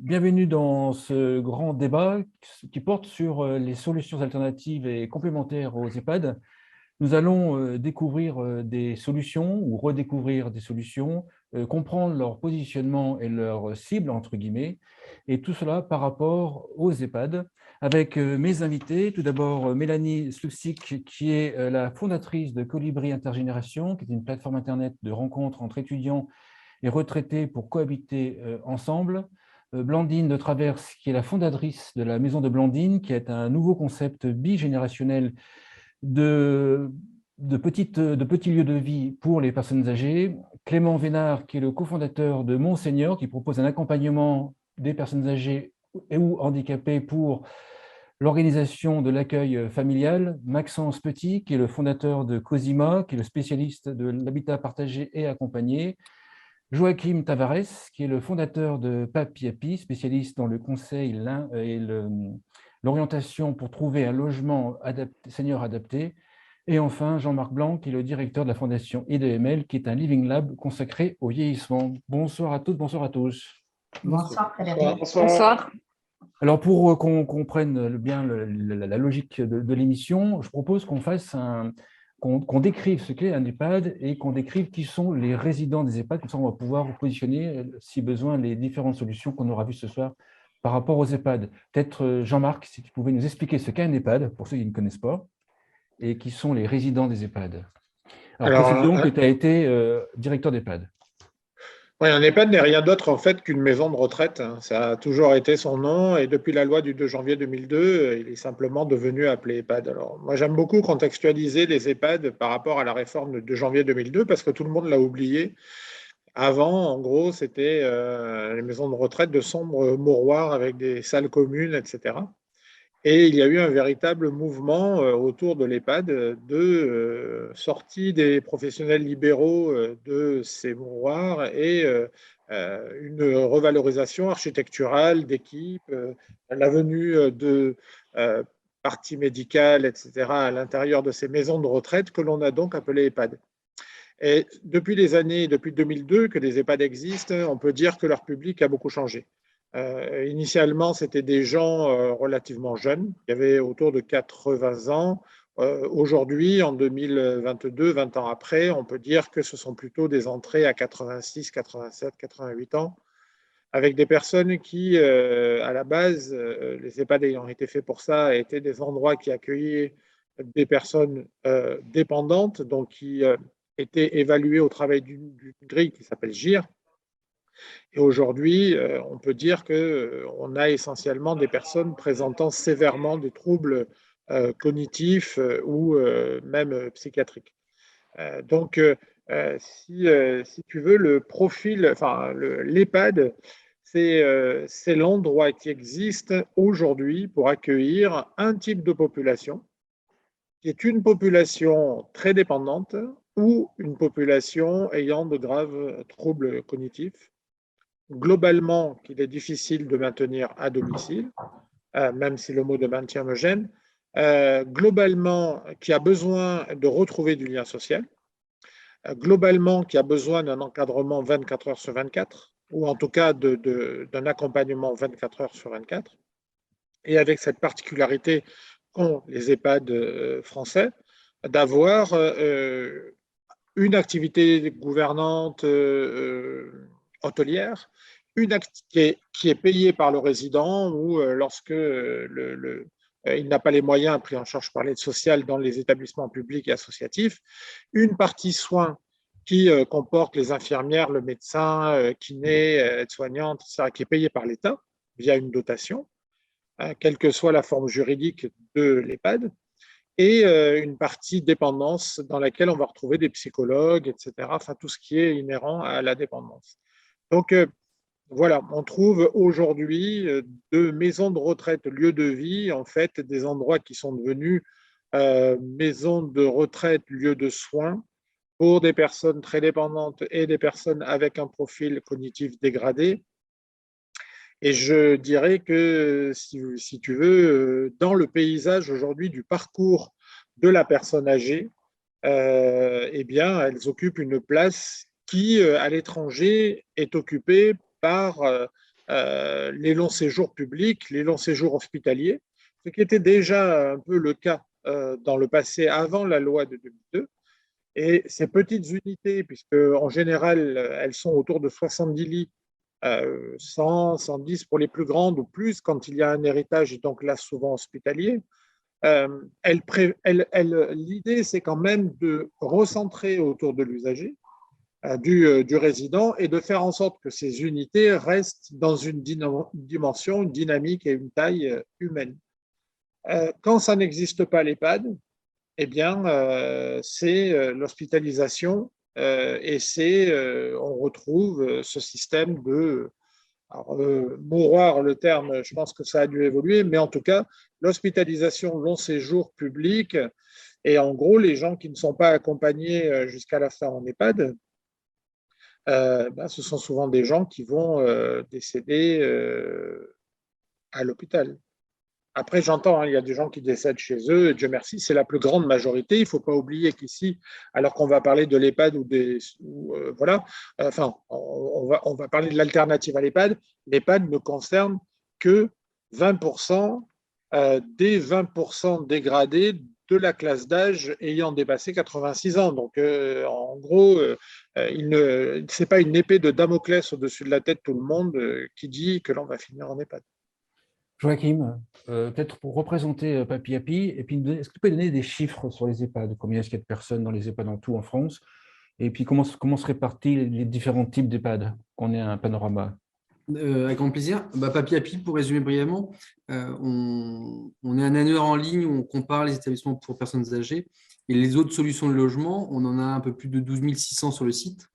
Bienvenue dans ce grand débat qui porte sur les solutions alternatives et complémentaires aux EHPAD. Nous allons découvrir des solutions ou redécouvrir des solutions, comprendre leur positionnement et leur cible, entre guillemets, et tout cela par rapport aux EHPAD, avec mes invités. Tout d'abord, Mélanie Slupsik, qui est la fondatrice de Colibri Intergénération, qui est une plateforme Internet de rencontres entre étudiants et retraités pour cohabiter ensemble. Blandine de Traverse, qui est la fondatrice de la Maison de Blandine, qui est un nouveau concept bigénérationnel de petits lieux de vie pour les personnes âgées. Clément Vénard, qui est le cofondateur de Monseigneur, qui propose un accompagnement des personnes âgées et ou handicapées pour l'organisation de l'accueil familial. Maxence Petit, qui est le fondateur de Cosima, qui est le spécialiste de l'habitat partagé et accompagné. Joachim Tavares, qui est le fondateur de Papiapi, spécialiste dans le conseil et l'orientation pour trouver un logement senior adapté. Et enfin, Jean-Marc Blanc, qui est le directeur de la fondation IDML, qui est un Living Lab consacré au vieillissement. Bonsoir à toutes, bonsoir à tous. Bonsoir Frédéric. Bonsoir. Alors, pour qu'on comprenne bien la logique de l'émission, je propose qu'on fasse qu'on décrive ce qu'est un EHPAD et qu'on décrive qui sont les résidents des EHPAD. Comme ça, on va pouvoir positionner, si besoin, les différentes solutions qu'on aura vues ce soir par rapport aux EHPAD. Peut-être, Jean-Marc, si tu pouvais nous expliquer ce qu'est un EHPAD, pour ceux qui ne connaissent pas, et qui sont les résidents des EHPAD. Alors précisons que tu as été directeur d'EHPAD. Oui, un EHPAD n'est rien d'autre en fait qu'une maison de retraite. Ça a toujours été son nom et depuis la loi du 2 janvier 2002, il est simplement devenu appelé EHPAD. Alors, moi, j'aime beaucoup contextualiser les EHPAD par rapport à la réforme du 2 janvier 2002 parce que tout le monde l'a oublié. Avant, en gros, c'était les maisons de retraite de sombres mouroirs avec des salles communes, etc. Et il y a eu un véritable mouvement autour de l'EHPAD de sortie des professionnels libéraux de ces mouroirs et une revalorisation architecturale d'équipes, la venue de parties médicales, etc., à l'intérieur de ces maisons de retraite que l'on a donc appelées EHPAD. Et depuis 2002 que les EHPAD existent, on peut dire que leur public a beaucoup changé. Initialement, c'était des gens relativement jeunes, qui avaient autour de 80 ans. Aujourd'hui, en 2022, 20 ans après, on peut dire que ce sont plutôt des entrées à 86, 87, 88 ans, avec des personnes qui, à la base, les EHPAD ayant été faits pour ça, étaient des endroits qui accueillaient des personnes dépendantes, donc qui étaient évaluées au travail d'une grille qui s'appelle GIR. Et aujourd'hui, on peut dire qu'on a essentiellement des personnes présentant sévèrement des troubles cognitifs ou même psychiatriques. Donc, si tu veux, le profil, enfin, l'EHPAD, c'est l'endroit qui existe aujourd'hui pour accueillir un type de population qui est une population très dépendante ou une population ayant de graves troubles cognitifs, globalement qu'il est difficile de maintenir à domicile, même si le mot de maintien me gêne, globalement qui a besoin de retrouver du lien social, globalement qui a besoin d'un encadrement 24 heures sur 24, ou en tout cas d'un accompagnement 24 heures sur 24, et avec cette particularité qu'ont les EHPAD français, d'avoir une activité gouvernante hôtelière, qui est payée par le résident ou lorsque il n'a pas les moyens pris en charge par l'aide sociale dans les établissements publics et associatifs, une partie soins qui comporte les infirmières, le médecin, kiné, aide-soignante, etc., qui est payée par l'État via une dotation, quelle que soit la forme juridique de l'EHPAD, et une partie dépendance dans laquelle on va retrouver des psychologues, etc., enfin tout ce qui est inhérent à la dépendance. Donc voilà, on trouve aujourd'hui de maisons de retraite, lieux de vie, en fait, des endroits qui sont devenus maisons de retraite, lieux de soins pour des personnes très dépendantes et des personnes avec un profil cognitif dégradé. Et je dirais que, si tu veux, dans le paysage aujourd'hui du parcours de la personne âgée, eh bien, elles occupent une place qui, à l'étranger, est occupée par les longs séjours publics, les longs séjours hospitaliers, ce qui était déjà un peu le cas dans le passé avant la loi de 2002. Et ces petites unités, puisque en général, elles sont autour de 70 lits, 100, 110 pour les plus grandes ou plus quand il y a un héritage, et donc là, souvent hospitalier. L'idée, c'est quand même de recentrer autour de l'usager, du résident, et de faire en sorte que ces unités restent dans une dimension, une dynamique et une taille humaine. Quand ça n'existe pas, l'EHPAD, eh bien, c'est l'hospitalisation et on retrouve ce système de, alors, mouroir, le terme, je pense que ça a dû évoluer, mais en tout cas, l'hospitalisation long séjour public, et en gros, les gens qui ne sont pas accompagnés jusqu'à la fin en EHPAD, ce sont souvent des gens qui vont décéder à l'hôpital. Après, j'entends, il y a des gens qui décèdent chez eux, et Dieu merci, c'est la plus grande majorité. Il ne faut pas oublier qu'ici, alors qu'on va parler de l'EHPAD voilà, enfin, on va parler de l'alternative à l'EHPAD ne concerne que 20% des 20% dégradés de la classe d'âge ayant dépassé 86 ans. Donc, en gros, ce n'est pas une épée de Damoclès au-dessus de la tête de tout le monde qui dit que l'on va finir en EHPAD. Joachim, peut-être pour représenter Papy Happy, et puis est-ce que tu peux donner des chiffres sur les EHPAD? Combien est-ce qu'il y a de personnes dans les EHPAD en tout en France? Et puis comment se répartissent les différents types d'EHPAD? Qu'on ait un panorama. Avec grand plaisir. Papy Happy, pour résumer brièvement, on est un annuaire en ligne où on compare les établissements pour personnes âgées et les autres solutions de logement. On en a un peu plus de 12 600 sur le site,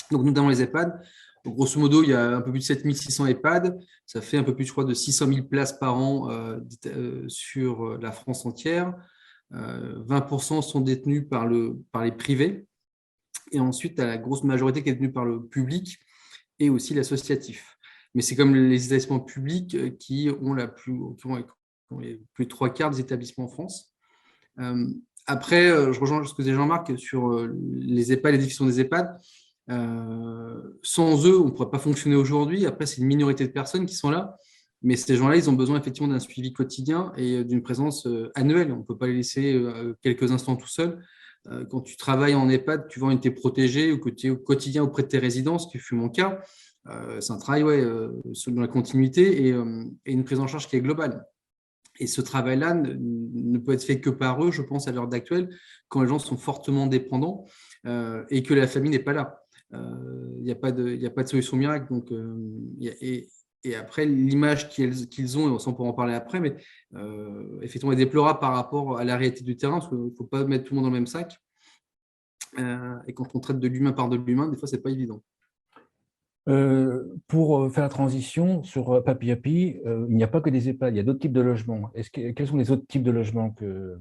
donc notamment les EHPAD. Donc, grosso modo, il y a un peu plus de 7 600 EHPAD. Ça fait un peu plus, je crois, de 600 000 places par an sur la France entière. 20% sont détenus par les privés. Et ensuite, tu as la grosse majorité qui est détenue par le public et aussi l'associatif. Mais c'est comme les établissements publics qui ont les plus de 3/4 des établissements en France. Après, je rejoins ce que disait Jean-Marc sur les EHPAD, les définitions des EHPAD. Sans eux, on ne pourrait pas fonctionner aujourd'hui. Après, c'est une minorité de personnes qui sont là, mais ces gens-là, ils ont besoin effectivement d'un suivi quotidien et d'une présence annuelle. On ne peut pas les laisser quelques instants tout seuls. Quand tu travailles en EHPAD, tu vas en unité protégée au quotidien auprès de tes résidents, ce qui fut mon cas. C'est un travail dans la continuité et une prise en charge qui est globale. Et ce travail-là ne peut être fait que par eux, je pense, à l'heure actuelle, quand les gens sont fortement dépendants et que la famille n'est pas là. Il n'y a pas de solution miracle. Donc, et après, l'image qu'ils ont, et on pourra en parler après, mais effectivement, est déplorable par rapport à la réalité du terrain, parce qu'il ne faut pas mettre tout le monde dans le même sac. Et quand on traite de l'humain par de l'humain, des fois, ce n'est pas évident. Pour faire la transition sur Papy Happy, il n'y a pas que des EHPAD, il y a d'autres types de logements. Quels sont les autres types de logements que…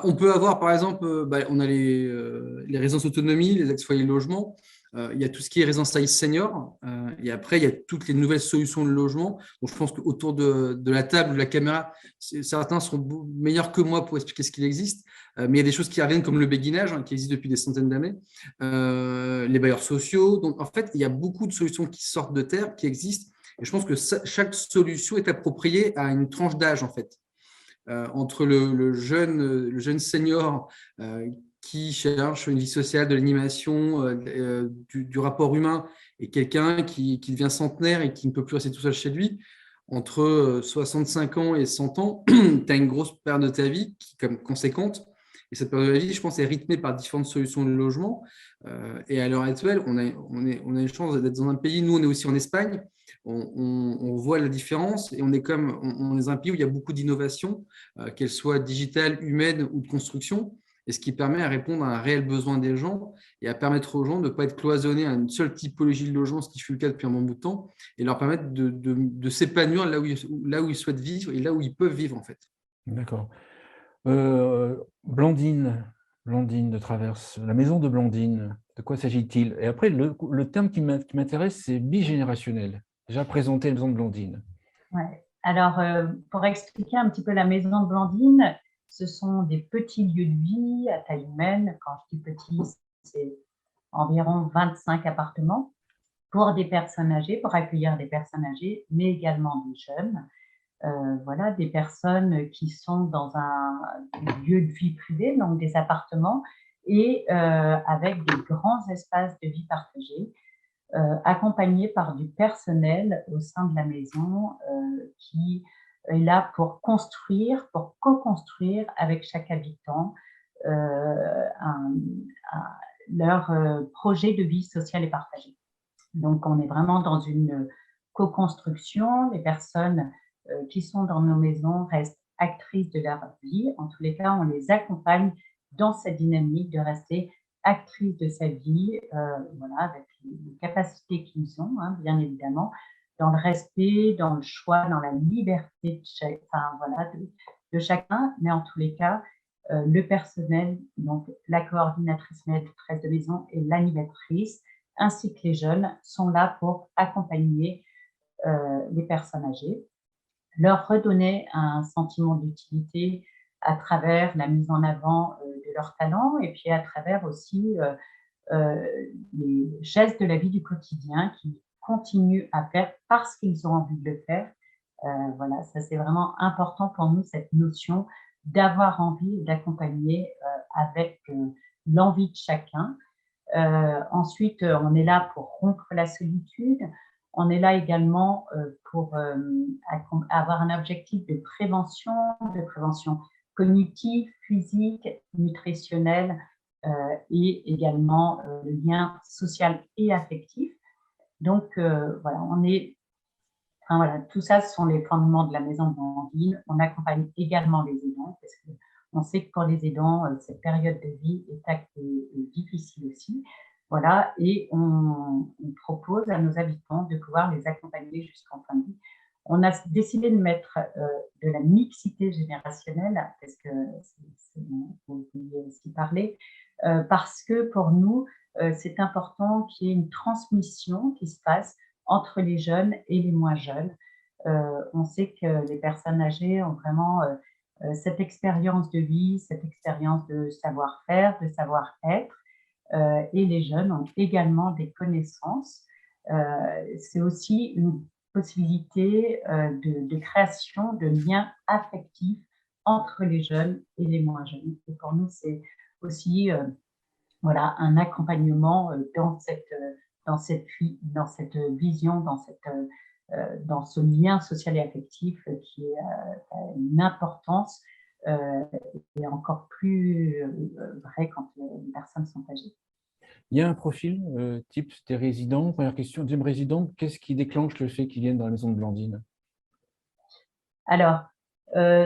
On peut avoir, par exemple, on a les résidences autonomie, les ex-foyers de logement. Il y a tout ce qui est résidence senior. Et après, il y a toutes les nouvelles solutions de logement. Donc, je pense qu'autour de la table, de la caméra, certains seront meilleurs que moi pour expliquer ce qu'il existe. Mais il y a des choses qui reviennent comme le béguinage, qui existe depuis des centaines d'années. Les bailleurs sociaux. Donc, en fait, il y a beaucoup de solutions qui sortent de terre, qui existent. Et je pense que chaque solution est appropriée à une tranche d'âge, en fait. Entre le jeune senior qui cherche une vie sociale, de l'animation, du rapport humain, et quelqu'un qui devient centenaire et qui ne peut plus rester tout seul chez lui, entre 65 ans et 100 ans, tu as une grosse période de ta vie qui est comme conséquente. Et cette période de la vie, je pense, est rythmée par différentes solutions de logement. Et à l'heure actuelle, on a une chance d'être dans un pays, nous on est aussi en Espagne, on voit la différence et on est dans un pays où il y a beaucoup d'innovation, qu'elles soient digitales, humaines ou de construction, et ce qui permet à répondre à un réel besoin des gens et à permettre aux gens de ne pas être cloisonnés à une seule typologie de logement, ce qui fut le cas depuis un bon bout de temps, et leur permettre de s'épanouir là où ils souhaitent vivre et là où ils peuvent vivre en fait. D'accord. Blandine de Traverse, la maison de Blandine, de quoi s'agit-il? Et après, le terme qui m'intéresse, c'est bigénérationnel. Déjà présenté la maison de Blandine. Ouais. Alors, pour expliquer un petit peu la maison de Blandine, ce sont des petits lieux de vie à taille humaine. Quand je dis petit, c'est environ 25 appartements pour des personnes âgées, pour accueillir des personnes âgées, mais également des jeunes. Voilà, des personnes qui sont dans un lieu de vie privé, donc des appartements, et avec des grands espaces de vie partagés, accompagnés par du personnel au sein de la maison qui est là pour construire, pour co-construire avec chaque habitant un, leur projet de vie sociale et partagée. Donc, on est vraiment dans une co-construction. Les personnes qui sont dans nos maisons restent actrices de leur vie. En tous les cas, on les accompagne dans cette dynamique de rester actrices de sa vie, voilà, avec les capacités qu'ils ont, hein, bien évidemment, dans le respect, dans le choix, dans la liberté de chacun, mais en tous les cas, le personnel, donc la coordinatrice maîtresse de maison et l'animatrice, ainsi que les jeunes, sont là pour accompagner les personnes âgées, leur redonner un sentiment d'utilité à travers la mise en avant de leurs talents et puis à travers aussi les gestes de la vie du quotidien qu'ils continuent à faire parce qu'ils ont envie de le faire. Voilà, ça c'est vraiment important pour nous, cette notion d'avoir envie d'accompagner avec l'envie de chacun. Ensuite, on est là pour rompre la solitude. On est là également pour avoir un objectif de prévention cognitive, physique, nutritionnelle et également le lien social et affectif. Donc, voilà, voilà, tout ça, ce sont les fondements de la maison Blandine. On accompagne également les aidants parce qu'on sait que pour les aidants, cette période de vie est difficile aussi. Voilà, et on propose à nos habitants de pouvoir les accompagner jusqu'en fin de vie. On a décidé de mettre de la mixité générationnelle, parce que vous vouliez aussi parler, parce que pour nous, c'est important qu'il y ait une transmission qui se fasse entre les jeunes et les moins jeunes. On sait que les personnes âgées ont vraiment cette expérience de vie, cette expérience de savoir-faire, de savoir-être, et les jeunes ont également des connaissances. C'est aussi une possibilité de création de liens affectifs entre les jeunes et les moins jeunes. Et pour nous, c'est aussi voilà, un accompagnement dans cette vision, dans ce lien social et affectif qui a une importance et encore plus vrai quand les personnes sont âgées. Il y a un profil type des résidents. Première question. Deuxième résident, qu'est-ce qui déclenche le fait qu'ils viennent dans la maison de Blandine? Alors,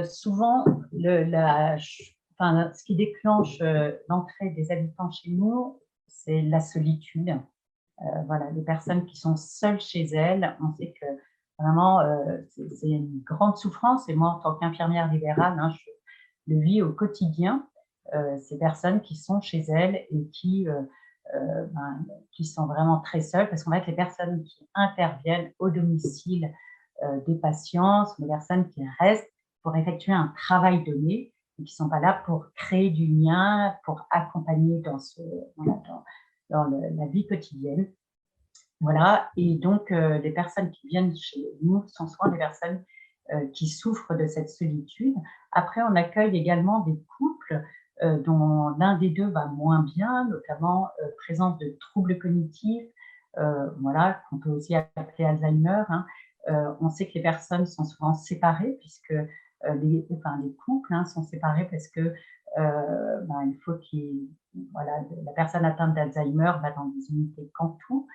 souvent, ce qui déclenche l'entrée des habitants chez nous, c'est la solitude. Voilà, les personnes qui sont seules chez elles, on sait que vraiment, c'est une grande souffrance. Et moi, en tant qu'infirmière libérale, hein, je le vis au quotidien. Ces personnes qui sont chez elles et qui sont vraiment très seules, parce qu'en fait, les personnes qui interviennent au domicile des patients sont des personnes qui restent pour effectuer un travail donné et qui ne sont pas là pour créer du lien, pour accompagner dans la vie quotidienne. Voilà, et donc les personnes qui viennent chez nous sont souvent des personnes qui souffrent de cette solitude. Après, on accueille également des couples dont l'un des deux va moins bien, notamment présence de troubles cognitifs, voilà, qu'on peut aussi appeler Alzheimer. Hein. On sait que les personnes sont souvent séparées, puisque les couples sont séparés parce que il faut voilà, la personne atteinte d'Alzheimer va dans des unités Cantou,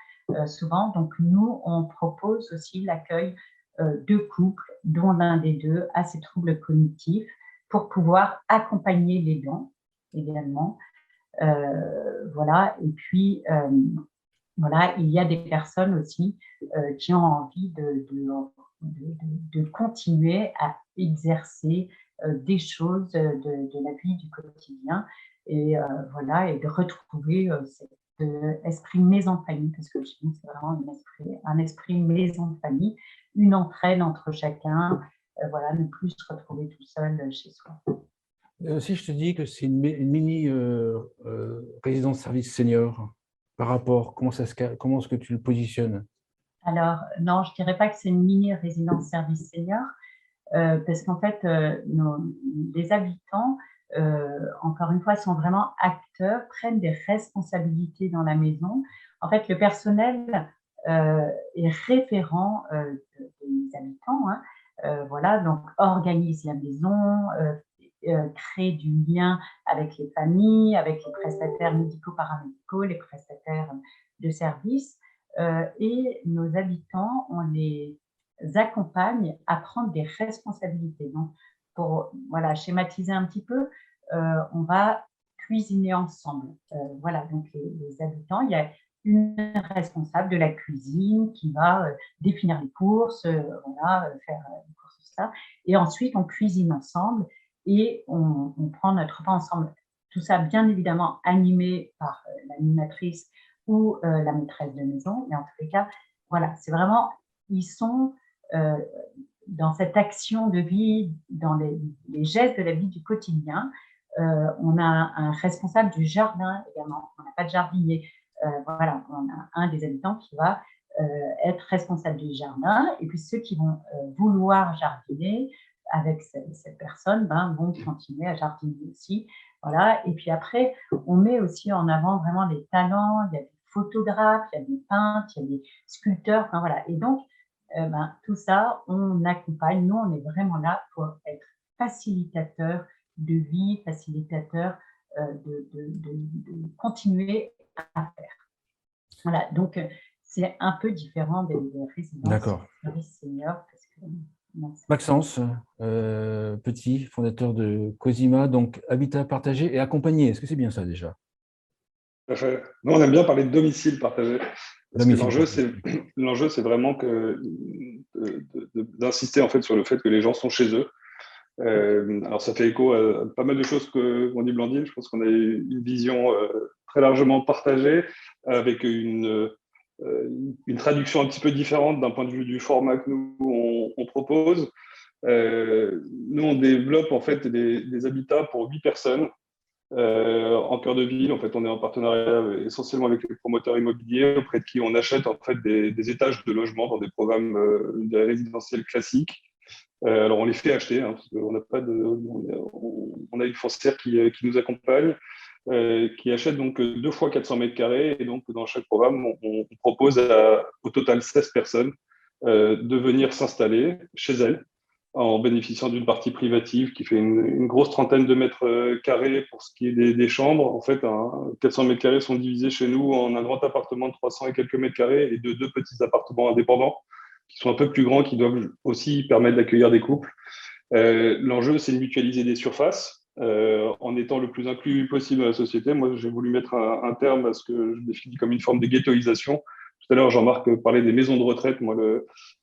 souvent. Donc, nous, on propose aussi l'accueil de couples dont l'un des deux a ces troubles cognitifs pour pouvoir accompagner les l'aidant également. Voilà. Et puis, voilà, il y a des personnes aussi qui ont envie de continuer à exercer des choses de la vie du quotidien et voilà, et de retrouver cet esprit maison de famille, parce que chez nous, c'est vraiment un esprit maison de famille, une entraide entre chacun, voilà, ne plus se retrouver tout seul chez soi. Si je te dis que c'est une mini résidence service senior, par rapport, comment est-ce que tu le positionnes? Alors, non, je ne dirais pas que c'est une mini-résidence service senior, parce qu'en fait, les habitants, encore une fois, sont vraiment acteurs, prennent des responsabilités dans la maison. En fait, le personnel est référent des habitants, hein. Voilà, donc organise la maison, crée du lien avec les familles, avec les prestataires médicaux, paramédicaux, les prestataires de services. Et nos habitants, on les accompagne à prendre des responsabilités. Donc, pour voilà, schématiser un petit peu, on va cuisiner ensemble. Voilà, donc les habitants, il y a une responsable de la cuisine qui va définir les courses, voilà, faire les courses, tout ça. Et ensuite, on cuisine ensemble et on prend notre repas ensemble. Tout ça, bien évidemment, animé par l'animatrice ou la maîtresse de maison. Mais en tous les cas, voilà, c'est vraiment, ils sont dans cette action de vie, dans les gestes de la vie du quotidien. On a un responsable du jardin également. On n'a pas de jardinier. Voilà, on a un des habitants qui va être responsable du jardin. Et puis ceux qui vont vouloir jardiner avec cette personne vont continuer à jardiner aussi. Voilà. Et puis après, on met aussi en avant vraiment les talents. Il y a des photographes, il y a des peintres, il y a des sculpteurs. Enfin, voilà. Et donc, tout ça, on accompagne. Nous, on est vraiment là pour être facilitateur de vie, facilitateur de continuer à faire. Voilà, donc c'est un peu différent des résidences service senior. Parce que, Maxence, Petit, fondateur de Cosima, donc habitat partagé et accompagné. Est-ce que c'est bien ça déjà? Nous, on aime bien parler de domicile partagé. Parce que l'enjeu, c'est vraiment d'insister en fait sur le fait que les gens sont chez eux. Alors, ça fait écho à pas mal de choses qu'ont dit Blandine. Je pense qu'on a une vision très largement partagée, avec une traduction un petit peu différente d'un point de vue du format que nous, on propose. Nous, on développe en fait des habitats pour 8 personnes. En cœur de ville, en fait, on est en partenariat essentiellement avec les promoteurs immobiliers auprès de qui on achète en fait des étages de logement dans des programmes de résidentiels classiques. Alors on les fait acheter, hein, parce qu'on n'a pas on a une foncière qui nous accompagne, qui achète donc 2 fois 400 mètres carrés, et donc dans chaque programme, on propose au total 16 personnes de venir s'installer chez elles, en bénéficiant d'une partie privative qui fait une grosse trentaine de mètres carrés pour ce qui est des chambres. En fait, 400 mètres carrés sont divisés chez nous en un grand appartement de 300 et quelques mètres carrés et de 2 petits appartements indépendants qui sont un peu plus grands, qui doivent aussi permettre d'accueillir des couples. L'enjeu, c'est de mutualiser des surfaces en étant le plus inclus possible dans la société. Moi, j'ai voulu mettre un terme à ce que je définis comme une forme de ghettoisation. Tout à l'heure, Jean-Marc parlait des maisons de retraite. Moi,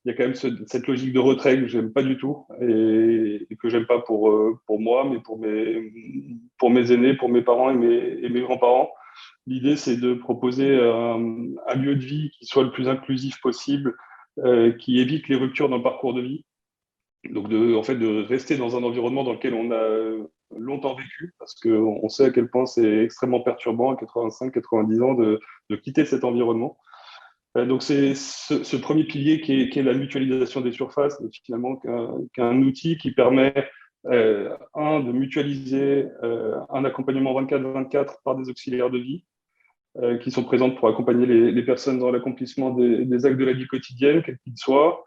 il y a quand même cette logique de retrait que j'aime pas du tout et que j'aime pas pour moi, mais pour mes aînés, pour mes parents et mes grands-parents. L'idée, c'est de proposer un lieu de vie qui soit le plus inclusif possible, qui évite les ruptures dans le parcours de vie. Donc, en fait, de rester dans un environnement dans lequel on a longtemps vécu, parce qu'on sait à quel point c'est extrêmement perturbant à 85-90 ans de quitter cet environnement. Donc, c'est ce premier pilier qui est la mutualisation des surfaces, finalement, qu'un outil qui permet, de mutualiser un accompagnement 24/24 par des auxiliaires de vie qui sont présentes pour accompagner les personnes dans l'accomplissement des actes de la vie quotidienne, quels qu'ils soient,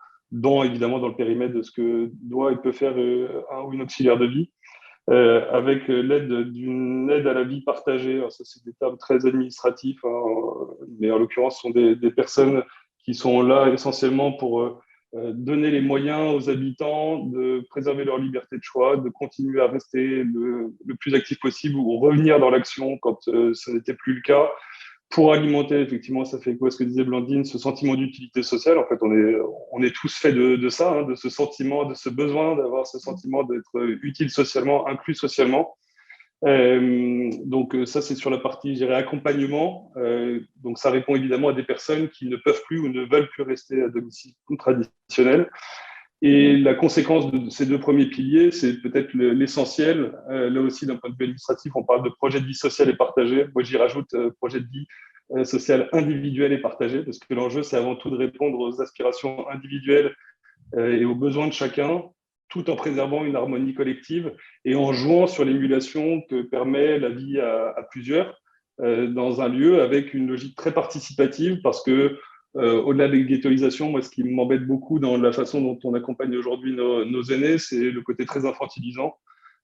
évidemment dans le périmètre de ce que doit et peut faire un ou une auxiliaire de vie. Avec l'aide d'une aide à la vie partagée. Alors ça, c'est des termes très administratifs, hein, mais en l'occurrence, ce sont des personnes qui sont là essentiellement pour donner les moyens aux habitants de préserver leur liberté de choix, de continuer à rester le plus actif possible ou revenir dans l'action quand ce n'était plus le cas, pour alimenter, effectivement, ça fait quoi ce que disait Blandine, ce sentiment d'utilité sociale. En fait, on est tous faits de ça, hein, de ce sentiment, de ce besoin d'avoir ce sentiment d'être utile socialement, inclus socialement. Donc ça, c'est sur la partie, je dirais, accompagnement. Donc ça répond évidemment à des personnes qui ne peuvent plus ou ne veulent plus rester à domicile traditionnel. Et la conséquence de ces 2 premiers piliers, c'est peut-être l'essentiel. Là aussi, d'un point de vue administratif, on parle de projet de vie sociale et partagé. Moi, j'y rajoute projet de vie sociale individuelle et partagée, parce que l'enjeu, c'est avant tout de répondre aux aspirations individuelles et aux besoins de chacun, tout en préservant une harmonie collective et en jouant sur l'émulation que permet la vie à plusieurs dans un lieu avec une logique très participative, parce que au-delà des ghettoisations, moi, ce qui m'embête beaucoup dans la façon dont on accompagne aujourd'hui nos aînés, c'est le côté très infantilisant.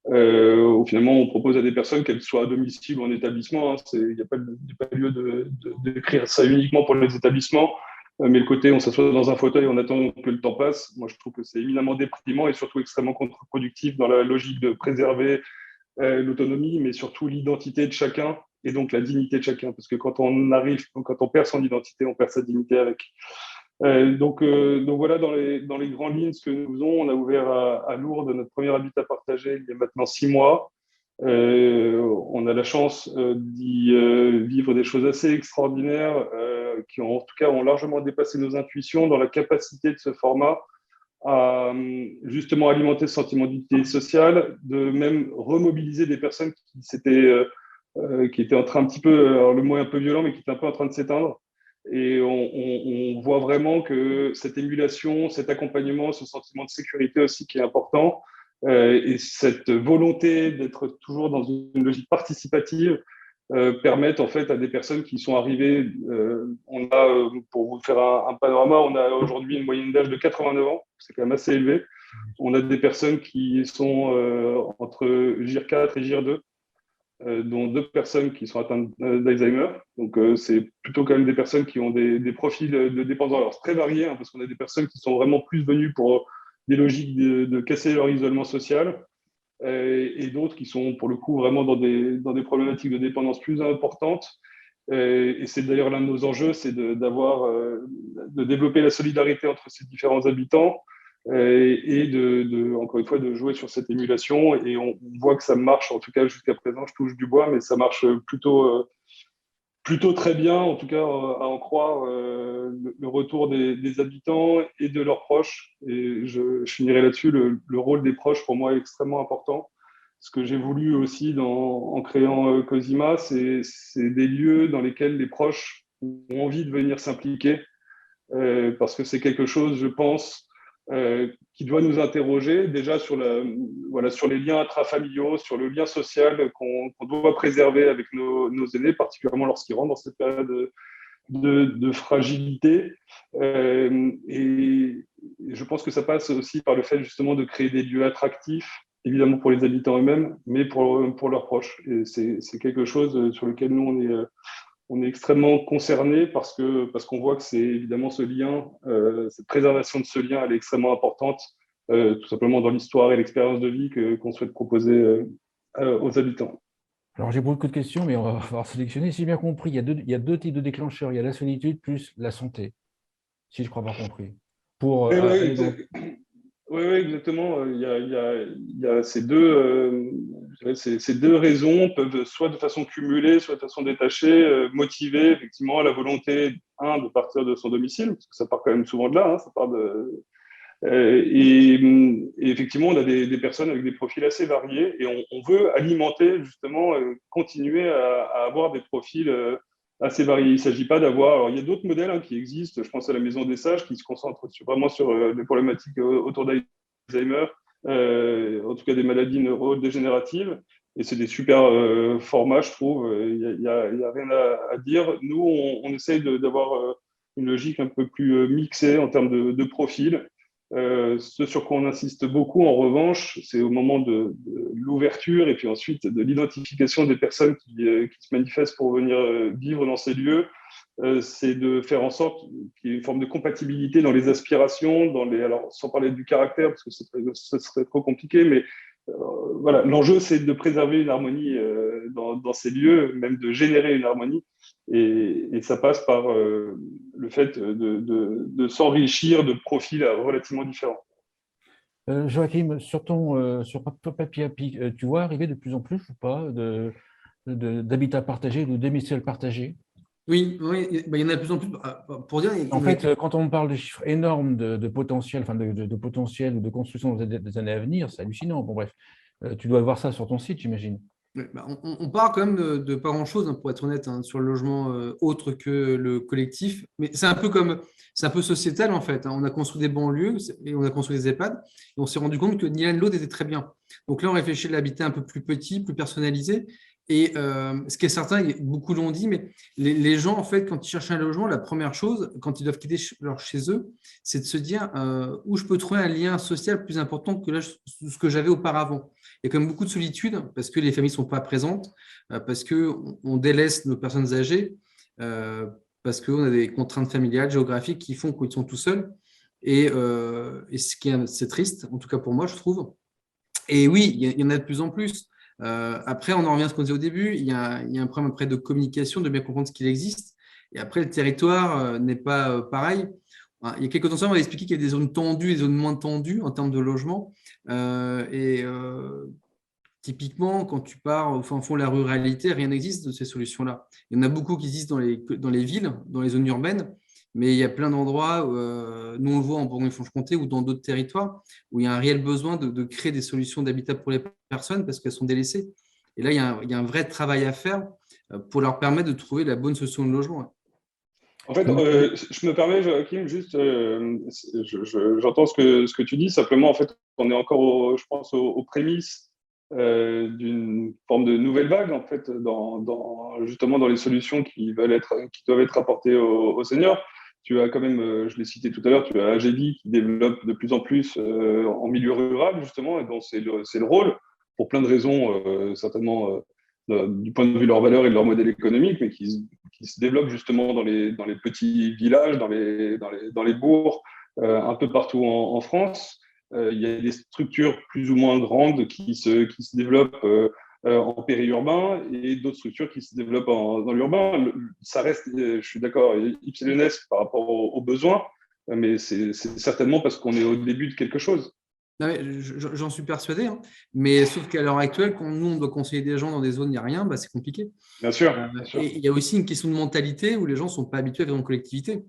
Où finalement, on propose à des personnes qu'elles soient à domicile ou en établissement. Il n'y a pas lieu d'écrire ça uniquement pour les établissements. Mais le côté, on s'assoit dans un fauteuil, on attend que le temps passe. Moi, je trouve que c'est éminemment déprimant et surtout extrêmement contre-productif dans la logique de préserver l'autonomie, mais surtout l'identité de chacun et donc la dignité de chacun. Parce que quand on perd son identité, on perd sa dignité avec. Donc voilà, dans les grandes lignes, ce que nous faisons, on a ouvert à Lourdes notre premier habitat partagé il y a maintenant 6 mois. On a la chance d'y vivre des choses assez extraordinaires qui, en tout cas, ont largement dépassé nos intuitions dans la capacité de ce format à justement alimenter ce sentiment d'utilité sociale, de même remobiliser des personnes qui étaient en train un petit peu, alors le mot est un peu violent, mais qui étaient un peu en train de s'éteindre. Et on voit vraiment que cette émulation, cet accompagnement, ce sentiment de sécurité aussi qui est important, et cette volonté d'être toujours dans une logique participative permettent en fait à des personnes qui sont arrivées, pour vous faire un panorama, on a aujourd'hui une moyenne d'âge de 89 ans, c'est quand même assez élevé. On a des personnes qui sont entre GIR4 et GIR2, dont 2 personnes qui sont atteintes d'Alzheimer. Donc, c'est plutôt quand même des personnes qui ont des profils de dépendance. Alors, c'est très varié, hein, parce qu'on a des personnes qui sont vraiment plus venues pour des logiques de casser leur isolement social, et d'autres qui sont, pour le coup, vraiment dans des problématiques de dépendance plus importantes. Et c'est d'ailleurs l'un de nos enjeux, c'est de développer la solidarité entre ces différents habitants, et encore une fois, de jouer sur cette émulation. Et on voit que ça marche, en tout cas jusqu'à présent, je touche du bois, mais ça marche plutôt très bien, en tout cas à en croire le retour des habitants et de leurs proches. Et je finirai là-dessus, le rôle des proches pour moi est extrêmement important. Ce que j'ai voulu aussi en créant Cosima, c'est des lieux dans lesquels les proches ont envie de venir s'impliquer, parce que c'est quelque chose, je pense, qui doit nous interroger déjà sur les liens intrafamiliaux, sur le lien social qu'on doit préserver avec nos aînés, particulièrement lorsqu'ils rentrent dans cette période de fragilité. Et je pense que ça passe aussi par le fait justement de créer des lieux attractifs, évidemment pour les habitants eux-mêmes, mais pour leurs proches. Et c'est quelque chose sur lequel nous, on est extrêmement concernés parce qu'on voit que c'est évidemment ce lien, cette préservation de ce lien, elle est extrêmement importante, tout simplement dans l'histoire et l'expérience de vie qu'on souhaite proposer aux habitants. Alors, j'ai beaucoup de questions, mais on va falloir sélectionner. Si j'ai bien compris, il y a 2 types de déclencheurs. Il y a la solitude plus la santé, si je crois avoir compris. Oui, exactement. Il y a ces deux raisons peuvent soit de façon cumulée, soit de façon détachée, motiver effectivement la volonté, de partir de son domicile, parce que ça part quand même souvent de là, hein, ça part et effectivement, on a des personnes avec des profils assez variés et on veut alimenter, justement, continuer à avoir des profils assez variés. Il ne s'agit pas d'avoir… Alors, il y a d'autres modèles qui existent. Je pense à la Maison des Sages qui se concentre vraiment sur les problématiques autour d'Alzheimer, en tout cas des maladies neurodégénératives. Et c'est des super formats, je trouve. Il n'y a rien à dire. Nous, on essaye d'avoir une logique un peu plus mixée en termes de profil. Ce sur quoi on insiste beaucoup, en revanche, c'est au moment de l'ouverture et puis ensuite de l'identification des personnes qui se manifestent pour venir vivre dans ces lieux, c'est de faire en sorte qu'il y ait une forme de compatibilité dans les aspirations, alors sans parler du caractère, parce que ce serait trop compliqué, mais voilà, l'enjeu, c'est de préserver une harmonie dans ces lieux, même de générer une harmonie, et ça passe par le fait de s'enrichir de profils relativement différents. Joachim, sur ton papier API, tu vois arriver de plus en plus ou pas d'habitat partagé, de domicile partagé? Oui, il y en a de plus en plus. Pour dire, En fait, quand on parle de chiffres énormes de potentiel, enfin de potentiel ou de construction des années à venir, c'est hallucinant. Bon, bref, tu dois voir ça sur ton site, j'imagine. Ouais, bah, on part quand même de pas grand-chose, hein, pour être honnête, hein, sur le logement autre que le collectif. Mais c'est un peu sociétal en fait, hein. On a construit des banlieues et on a construit des EHPAD et on s'est rendu compte que ni l'un ni l'autre était très bien. Donc là, on réfléchit à l'habitat un peu plus petit, plus personnalisé. Et ce qui est certain, beaucoup l'ont dit, mais les gens, en fait, quand ils cherchent un logement, la première chose, quand ils doivent quitter chez eux, c'est de se dire où je peux trouver un lien social plus important que ce que j'avais auparavant. Il y a quand même beaucoup de solitude parce que les familles ne sont pas présentes, parce qu'on délaisse nos personnes âgées, parce qu'on a des contraintes familiales, géographiques qui font qu'ils sont tout seuls. Et c'est triste, en tout cas pour moi, je trouve. Et oui, il y en a de plus en plus. Après, on en revient à ce qu'on disait au début, il y a un problème après de communication, de bien comprendre ce qu'il existe. Et après, le territoire n'est pas pareil. Il y a quelques temps, on va expliquer qu'il y a des zones tendues et des zones moins tendues en termes de logement. Typiquement, quand tu pars au fin fond de la ruralité, rien n'existe de ces solutions-là. Il y en a beaucoup qui existent dans les villes, dans les zones urbaines, mais il y a plein d'endroits, nous on le voit en Bourgogne-Franche-Comté ou dans d'autres territoires, où il y a un réel besoin de créer des solutions d'habitat pour les personnes parce qu'elles sont délaissées. Et là, il y a un vrai travail à faire pour leur permettre de trouver la bonne solution de logement. En fait, je me permets, Joachim, juste, j'entends ce que tu dis. Simplement, en fait, on est encore, je pense, aux prémices d'une forme de nouvelle vague, en fait, justement dans les solutions qui doivent être apportées aux seniors. Tu as quand même, je l'ai cité tout à l'heure, tu as Agedi qui développe de plus en plus en milieu rural, justement, et dont c'est le rôle, pour plein de raisons, certainement du point de vue de leur valeur et de leur modèle économique, mais qui se développent justement dans les petits villages, dans les bourgs, un peu partout en France. Il y a des structures plus ou moins grandes qui se développent en périurbain et d'autres structures qui se développent dans l'urbain. Ça reste, je suis d'accord, ipsilonesque par rapport aux besoins, mais c'est certainement parce qu'on est au début de quelque chose. J'en suis persuadé, hein. Mais sauf qu'à l'heure actuelle, quand nous, on doit conseiller des gens dans des zones où il n'y a rien, bah, c'est compliqué. Bien sûr, bien sûr. Et il y a aussi une question de mentalité où les gens ne sont pas habitués à vivre en collectivité.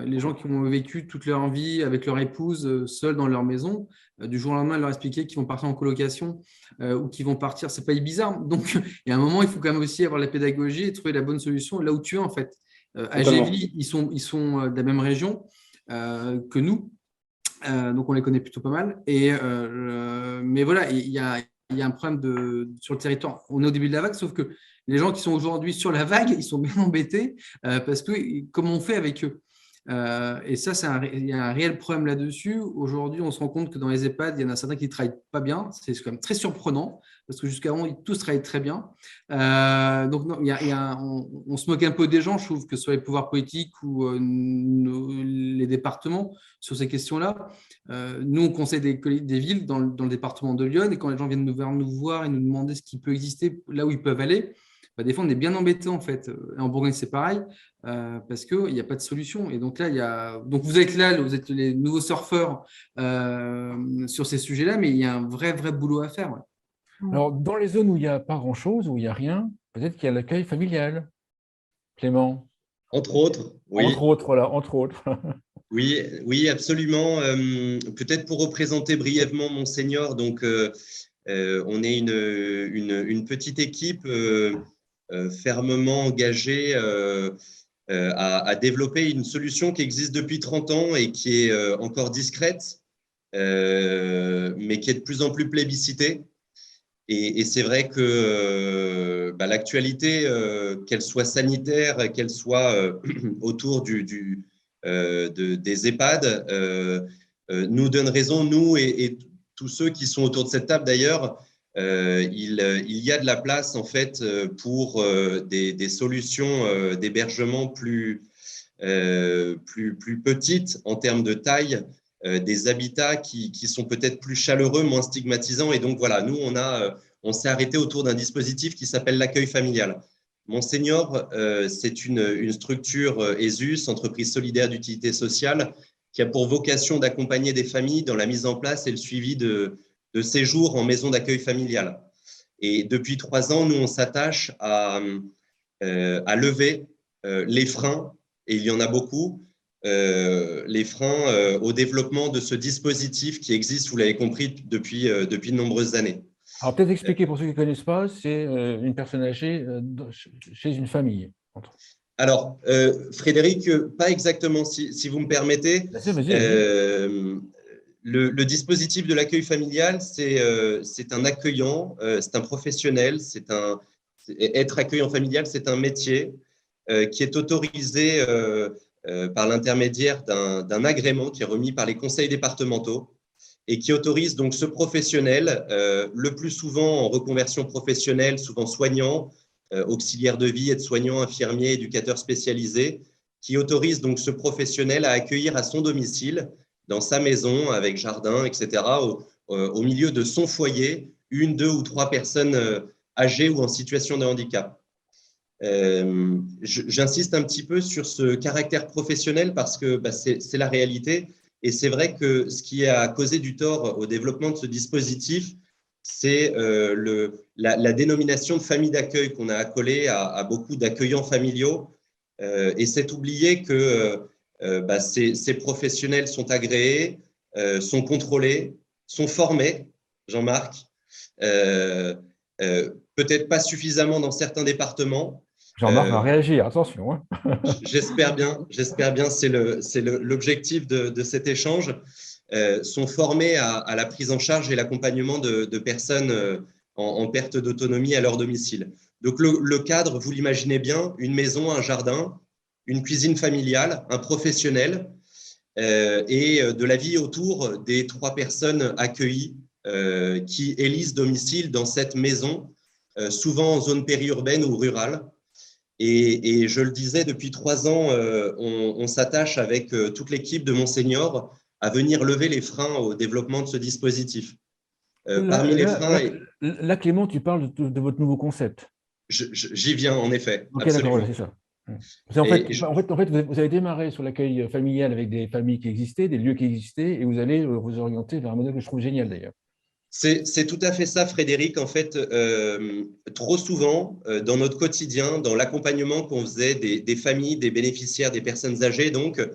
Les gens qui ont vécu toute leur vie avec leur épouse, seuls dans leur maison, du jour au lendemain, leur expliquer qu'ils vont partir en colocation ou qu'ils vont partir, c'est pas bizarre. Donc, il y a un moment, il faut quand même aussi avoir la pédagogie et trouver la bonne solution là où tu es, en fait. AGV, ils sont de la même région que nous. Donc, on les connaît plutôt pas mal. Mais voilà, il y a un problème sur le territoire. On est au début de la vague, sauf que les gens qui sont aujourd'hui sur la vague, ils sont bien embêtés parce que comment on fait avec eux? Et ça, il y a un réel problème là-dessus. Aujourd'hui, on se rend compte que dans les EHPAD, il y en a certains qui ne travaillent pas bien. C'est quand même très surprenant parce que jusqu'avant, ils tous travaillaient très bien. Donc, non, on se moque un peu des gens, je trouve, que ce soit les pouvoirs politiques ou les départements sur ces questions-là. Nous, on conseille des villes dans le département de Lyon et quand les gens viennent nous voir et nous demander ce qui peut exister là où ils peuvent aller, bah, des fois, on est bien embêtés en fait. Et en Bourgogne, c'est pareil parce qu'il n'y a pas de solution. Et donc là, donc vous êtes là, vous êtes les nouveaux surfeurs sur ces sujets-là, mais il y a un vrai boulot à faire. Ouais. Alors, dans les zones où il n'y a pas grand-chose, où il n'y a rien, peut-être qu'il y a l'accueil familial. Clément? Entre autres, oui. Entre autres, voilà, entre autres. Oui, absolument. Peut-être pour représenter brièvement Monseigneur, donc on est une petite équipe fermement engagée à développer une solution qui existe depuis 30 ans et qui est encore discrète, mais qui est de plus en plus plébiscitée. Et c'est vrai que l'actualité, qu'elle soit sanitaire, qu'elle soit autour des EHPAD, nous donne raison, nous et tous ceux qui sont autour de cette table d'ailleurs. Il y a de la place en fait pour des solutions d'hébergement plus petites en termes de taille, des habitats qui sont peut-être plus chaleureux, moins stigmatisants. Et donc voilà, nous on s'est arrêté autour d'un dispositif qui s'appelle l'accueil familial. Monseigneur, c'est une structure ESUS, entreprise solidaire d'utilité sociale, qui a pour vocation d'accompagner des familles dans la mise en place et le suivi de séjours en maison d'accueil familial. Et depuis 3 ans, nous, on s'attache à lever les freins, et il y en a beaucoup, les freins au développement de ce dispositif qui existe, vous l'avez compris, depuis de nombreuses années. Alors, peut-être expliquer pour ceux qui ne connaissent pas, c'est une personne âgée chez une famille. Alors, Frédéric, pas exactement, si vous me permettez. Bien sûr, vas-y. Le dispositif de l'accueil familial, c'est un accueillant, c'est un professionnel, être accueillant familial, c'est un métier qui est autorisé par l'intermédiaire d'un agrément qui est remis par les conseils départementaux et qui autorise donc ce professionnel, le plus souvent en reconversion professionnelle, souvent soignant, auxiliaire de vie, aide-soignant, infirmier, éducateur spécialisé, qui autorise donc ce professionnel à accueillir à son domicile, dans sa maison, avec jardin, etc., au milieu de son foyer, 1, 2 ou 3 personnes âgées ou en situation de handicap. J'insiste un petit peu sur ce caractère professionnel parce que c'est la réalité. Et c'est vrai que ce qui a causé du tort au développement de ce dispositif, c'est la dénomination de famille d'accueil qu'on a accolée à beaucoup d'accueillants familiaux. Et c'est oublier que ces professionnels sont agréés, sont contrôlés, sont formés, Jean-Marc, peut-être pas suffisamment dans certains départements. Jean-Marc va réagir, attention. Hein. J'espère bien, c'est l'objectif de cet échange. Sont formés à la prise en charge et l'accompagnement de personnes en perte d'autonomie à leur domicile. Donc le cadre, vous l'imaginez bien, une maison, un jardin, une cuisine familiale, un professionnel et de la vie autour des 3 personnes accueillies qui élisent domicile dans cette maison, souvent en zone périurbaine ou rurale. Et je le disais, depuis 3 ans, on s'attache avec toute l'équipe de Monseigneur à venir lever les freins au développement de ce dispositif. Parmi les freins… Là, Clément, tu parles de votre nouveau concept. J'y viens, en effet. Ok, d'accord, voilà, c'est ça. En fait, vous avez démarré sur l'accueil familial avec des familles qui existaient, des lieux qui existaient, et vous allez vous orienter vers un modèle que je trouve génial d'ailleurs. C'est tout à fait ça, Frédéric. En fait, trop souvent, dans notre quotidien, dans l'accompagnement qu'on faisait des familles, des bénéficiaires, des personnes âgées, donc,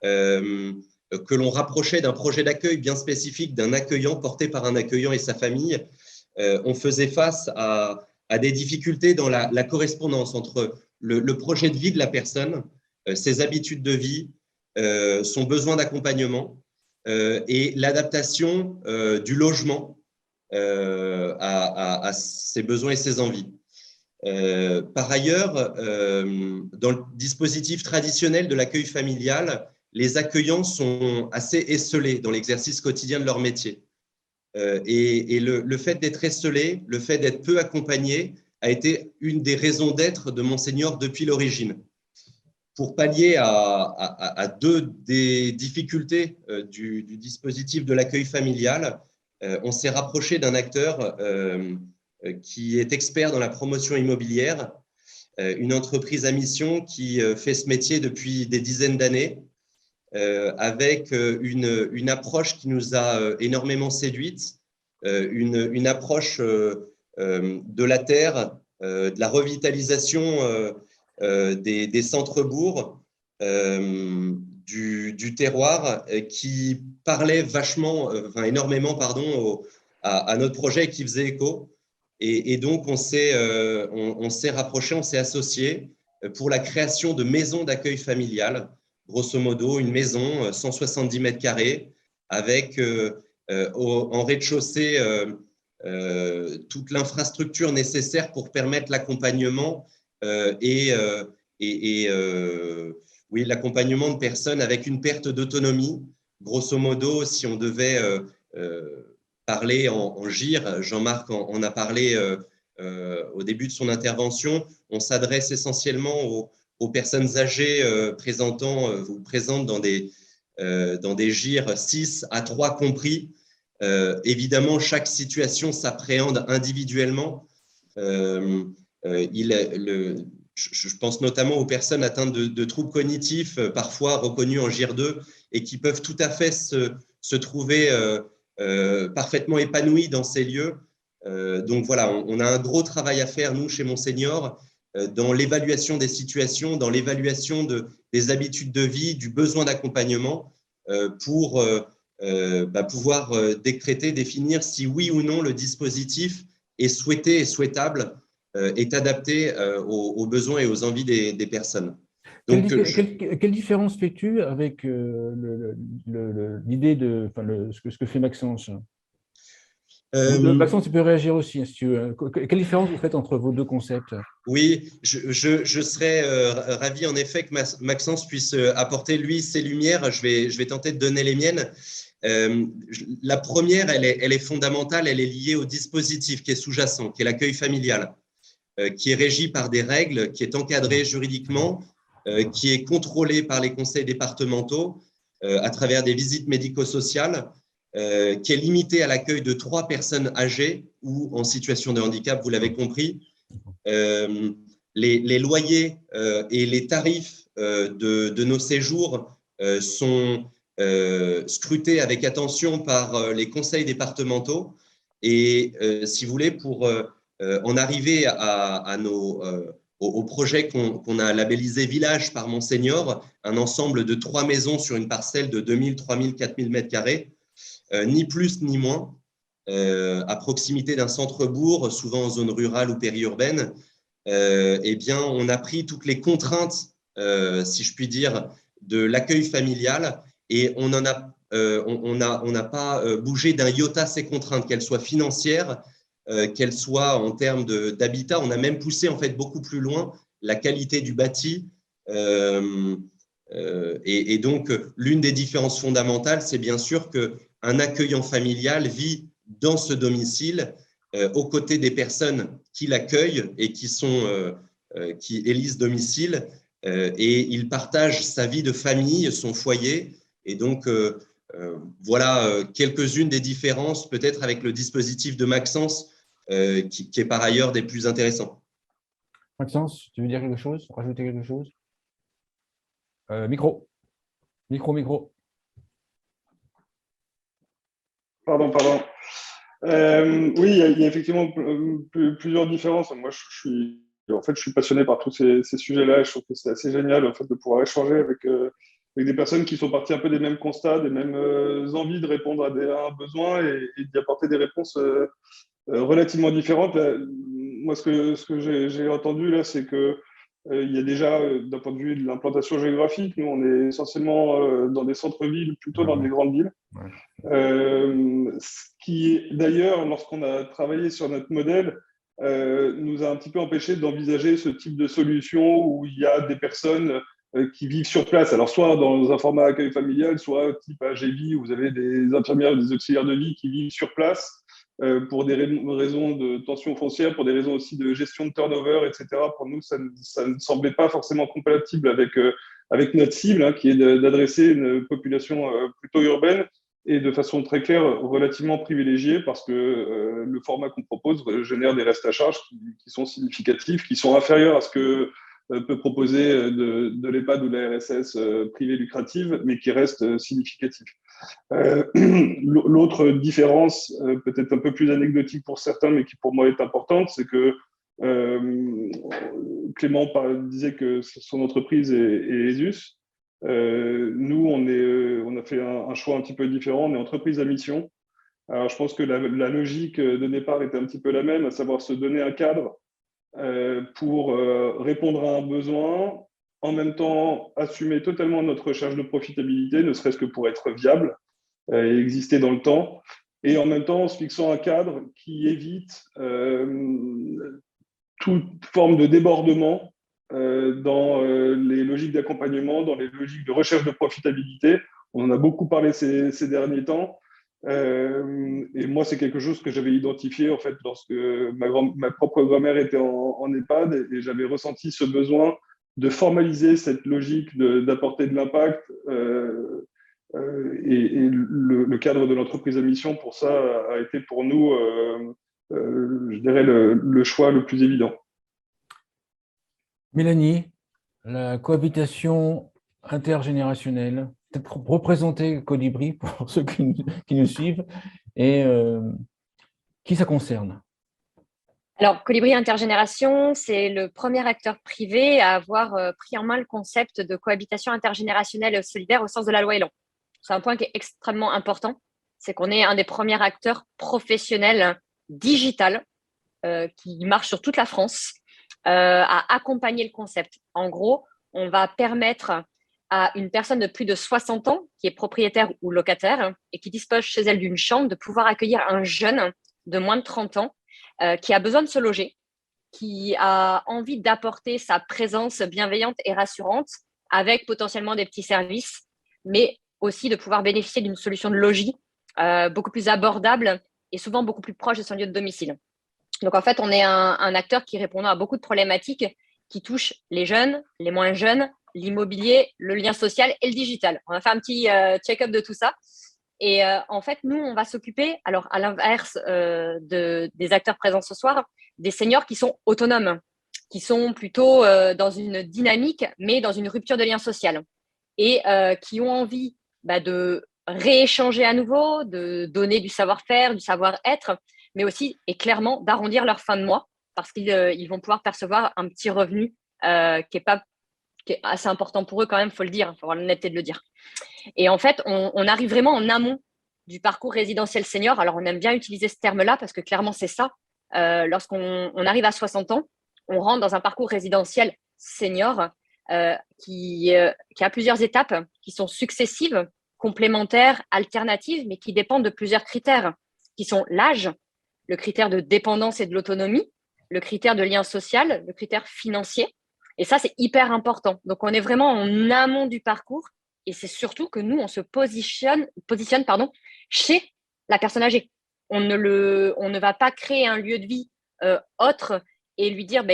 que l'on rapprochait d'un projet d'accueil bien spécifique, d'un accueillant porté par un accueillant et sa famille, on faisait face à des difficultés dans la correspondance entre le projet de vie de la personne, ses habitudes de vie, son besoin d'accompagnement et l'adaptation du logement à ses besoins et ses envies. Par ailleurs, dans le dispositif traditionnel de l'accueil familial, les accueillants sont assez esseulés dans l'exercice quotidien de leur métier. Et le fait d'être esseulé, le fait d'être peu accompagné, a été une des raisons d'être de Monseigneur depuis l'origine. Pour pallier à 2 des difficultés du dispositif de l'accueil familial, on s'est rapproché d'un acteur qui est expert dans la promotion immobilière, une entreprise à mission qui fait ce métier depuis des dizaines d'années, avec une approche qui nous a énormément séduite, une approche de la terre, de la revitalisation des centres-bourgs, du terroir, qui parlait énormément à notre projet et qui faisait écho. Et donc, on s'est rapproché, on s'est associé pour la création de maisons d'accueil familial. Grosso modo, une maison 170 mètres carrés avec en rez-de-chaussée toute l'infrastructure nécessaire pour permettre l'accompagnement oui, l'accompagnement de personnes avec une perte d'autonomie. Grosso modo, si on devait parler en gire, Jean-Marc en a parlé au début de son intervention, on s'adresse essentiellement aux personnes âgées présentent dans des gires 6 à 3 compris. Évidemment, chaque situation s'appréhende individuellement. Je pense notamment aux personnes atteintes de troubles cognitifs, parfois reconnus en GIR 2, et qui peuvent tout à fait se trouver parfaitement épanouis dans ces lieux. Donc voilà, on a un gros travail à faire, nous, chez Monseigneur, dans l'évaluation des situations, dans l'évaluation des habitudes de vie, du besoin d'accompagnement, pour pouvoir définir si oui ou non le dispositif est souhaité et souhaitable, est adapté aux besoins et aux envies des personnes. Donc, quelle différence fais-tu avec l'idée de ce que fait Maxence? Maxence, tu peux réagir aussi, si tu veux. Quelle différence vous faites entre vos deux concepts? Oui, je serais ravi en effet que Maxence puisse apporter, lui, ses lumières. Je vais tenter de donner les miennes. La première, elle est fondamentale, elle est liée au dispositif qui est sous-jacent, qui est l'accueil familial, qui est régi par des règles, qui est encadré juridiquement, qui est contrôlé par les conseils départementaux à travers des visites médico-sociales, qui est limité à l'accueil de 3 personnes âgées ou en situation de handicap, vous l'avez compris. Les loyers et les tarifs de nos séjours sont scrutés avec attention par les conseils départementaux. Et si vous voulez, pour en arriver au projet qu'on a labellisé Village par Monseigneur, un ensemble de 3 maisons sur une parcelle de 2000, 3000, 4000 mètres carrés, ni plus ni moins, à proximité d'un centre-bourg, souvent en zone rurale ou périurbaine, eh bien, on a pris toutes les contraintes, si je puis dire, de l'accueil familial et on n'a pas bougé d'un iota ces contraintes, qu'elles soient financières, qu'elles soient en termes d'habitat. On a même poussé en fait beaucoup plus loin la qualité du bâti. Et donc, l'une des différences fondamentales, c'est bien sûr qu'un accueillant familial vit dans ce domicile aux côtés des personnes qui l'accueillent et qui élisent domicile, et il partage sa vie de famille, son foyer. Et donc, voilà quelques-unes des différences, peut-être avec le dispositif de Maxence, qui est par ailleurs des plus intéressants. Maxence, tu veux dire quelque chose? Rajouter quelque chose? Micro. Pardon. Oui, il y a effectivement plusieurs différences. Moi, je suis passionné par tous ces sujets-là. Je trouve que c'est assez génial en fait, de pouvoir échanger avec des personnes qui sont parties un peu des mêmes constats, des mêmes envies de répondre à un besoin et d'y apporter des réponses relativement différentes. Moi, ce que j'ai entendu là, c'est que il y a déjà, d'un point de vue de l'implantation géographique, nous, on est essentiellement dans des centres-villes, plutôt dans des grandes villes. Ce qui, d'ailleurs, lorsqu'on a travaillé sur notre modèle, nous a un petit peu empêché d'envisager ce type de solution où il y a des personnes qui vivent sur place. Alors, soit dans un format accueil familial, soit type AGV, où vous avez des infirmières ou des auxiliaires de vie qui vivent sur place pour des raisons de tension foncière, pour des raisons aussi de gestion de turnover, etc. Pour nous, ça ne semblait pas forcément compatible avec notre cible, hein, qui est d'adresser une population plutôt urbaine et de façon très claire, relativement privilégiée, parce que le format qu'on propose génère des restes à charge qui sont significatifs, qui sont inférieurs à ce que peut proposer de l'EHPAD ou de la RSS privée lucrative, mais qui restent significatifs. L'autre différence, peut-être un peu plus anecdotique pour certains, mais qui pour moi est importante, c'est que Clément disait que son entreprise est ESUS. Nous, on a fait un choix un petit peu différent. On est entreprise à mission. Alors, je pense que la logique de départ était un petit peu la même, à savoir se donner un cadre pour répondre à un besoin, en même temps assumer totalement notre recherche de profitabilité, ne serait-ce que pour être viable et exister dans le temps, et en même temps en se fixant un cadre qui évite toute forme de débordement dans les logiques d'accompagnement, dans les logiques de recherche de profitabilité. On en a beaucoup parlé ces derniers temps. Et moi, c'est quelque chose que j'avais identifié en fait lorsque ma propre grand-mère était en EHPAD, et j'avais ressenti ce besoin de formaliser cette logique d'apporter de l'impact. Et le cadre de l'entreprise à mission pour ça a été pour nous, je dirais, le choix le plus évident. Mélanie, la cohabitation intergénérationnelle, peut-être représenter Colibri pour ceux qui nous suivent, et qui ça concerne? Alors, Colibri Intergénération, c'est le premier acteur privé à avoir pris en main le concept de cohabitation intergénérationnelle solidaire au sens de la loi Elan. C'est un point qui est extrêmement important, c'est qu'on est un des premiers acteurs professionnels digital qui marche sur toute la France à accompagner le concept. En gros, on va permettre à une personne de plus de 60 ans qui est propriétaire ou locataire et qui dispose chez elle d'une chambre de pouvoir accueillir un jeune de moins de 30 ans qui a besoin de se loger, qui a envie d'apporter sa présence bienveillante et rassurante avec potentiellement des petits services, mais aussi de pouvoir bénéficier d'une solution de logis beaucoup plus abordable et souvent beaucoup plus proche de son lieu de domicile. Donc, en fait, on est un acteur qui répond à beaucoup de problématiques qui touchent les jeunes, les moins jeunes, l'immobilier, le lien social et le digital. On va faire un petit check-up de tout ça. Et en fait, nous, on va s'occuper, alors à l'inverse des acteurs présents ce soir, des seniors qui sont autonomes, qui sont plutôt dans une dynamique, mais dans une rupture de lien social et qui ont envie de rééchanger à nouveau, de donner du savoir-faire, du savoir-être, mais aussi et clairement d'arrondir leur fin de mois parce qu'ils vont pouvoir percevoir un petit revenu qui est assez important pour eux quand même, il faut le dire, il faut avoir l'honnêteté de le dire. Et en fait, on arrive vraiment en amont du parcours résidentiel senior. Alors, on aime bien utiliser ce terme-là parce que clairement, c'est ça. Lorsqu'on arrive à 60 ans, on rentre dans un parcours résidentiel senior qui a plusieurs étapes qui sont successives, complémentaires, alternatives, mais qui dépendent de plusieurs critères qui sont l'âge, le critère de dépendance et de l'autonomie, le critère de lien social, le critère financier. Et ça, c'est hyper important. Donc, on est vraiment en amont du parcours et c'est surtout que nous, on se positionne chez la personne âgée. On ne va pas créer un lieu de vie autre et lui dire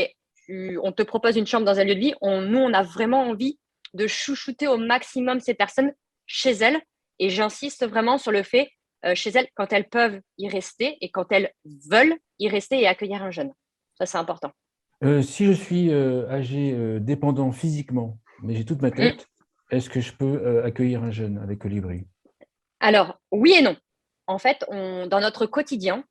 on te propose une chambre dans un lieu de vie. Nous, on a vraiment envie de chouchouter au maximum ces personnes chez elles. Et j'insiste vraiment sur le fait, chez elles, quand elles peuvent y rester et quand elles veulent y rester et accueillir un jeune. Ça, c'est important. Si je suis âgé, dépendant physiquement, mais j'ai toute ma tête, est-ce que je peux accueillir un jeune avec Colibri? Alors, oui et non. En fait, dans notre quotidien,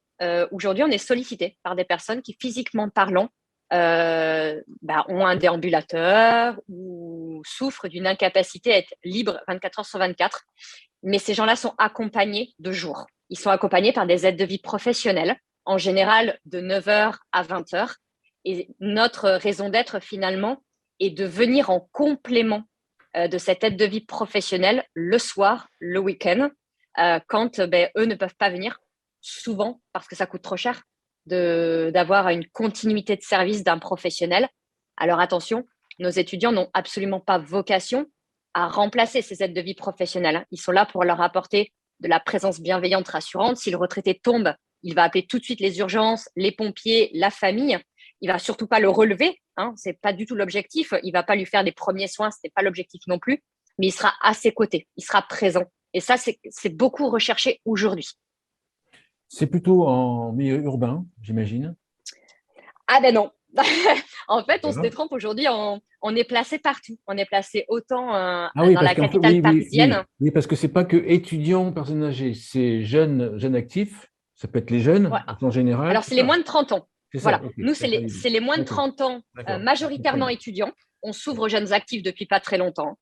aujourd'hui, on est sollicité par des personnes qui, physiquement parlant, ont un déambulateur ou souffrent d'une incapacité à être libre 24 heures sur 24. Mais ces gens-là sont accompagnés de jour. Ils sont accompagnés par des aides de vie professionnelles, en général de 9h à 20h. Et notre raison d'être, finalement, est de venir en complément de cette aide de vie professionnelle le soir, le week-end, quand eux ne peuvent pas venir, souvent parce que ça coûte trop cher d'avoir une continuité de service d'un professionnel. Alors attention, nos étudiants n'ont absolument pas vocation à remplacer ces aides de vie professionnelles. Ils sont là pour leur apporter de la présence bienveillante, rassurante. Si le retraité tombe, il va appeler tout de suite les urgences, les pompiers, la famille. Il ne va surtout pas le relever, ce n'est pas du tout l'objectif. Il ne va pas lui faire des premiers soins, ce n'est pas l'objectif non plus, mais il sera à ses côtés, il sera présent. Et ça, c'est beaucoup recherché aujourd'hui. C'est plutôt en milieu urbain, j'imagine. Ah ben non. En fait, on se détrompe aujourd'hui, on est placé partout. On est placé autant dans la capitale parisienne. Oui, parce que ce n'est pas que étudiants, personnes âgées, c'est jeunes actifs, ça peut être les jeunes en général. Alors, c'est les moins de 30 ans. Voilà. Okay. Nous, c'est les moins de 30 ans, majoritairement étudiants. On s'ouvre aux jeunes actifs depuis pas très longtemps.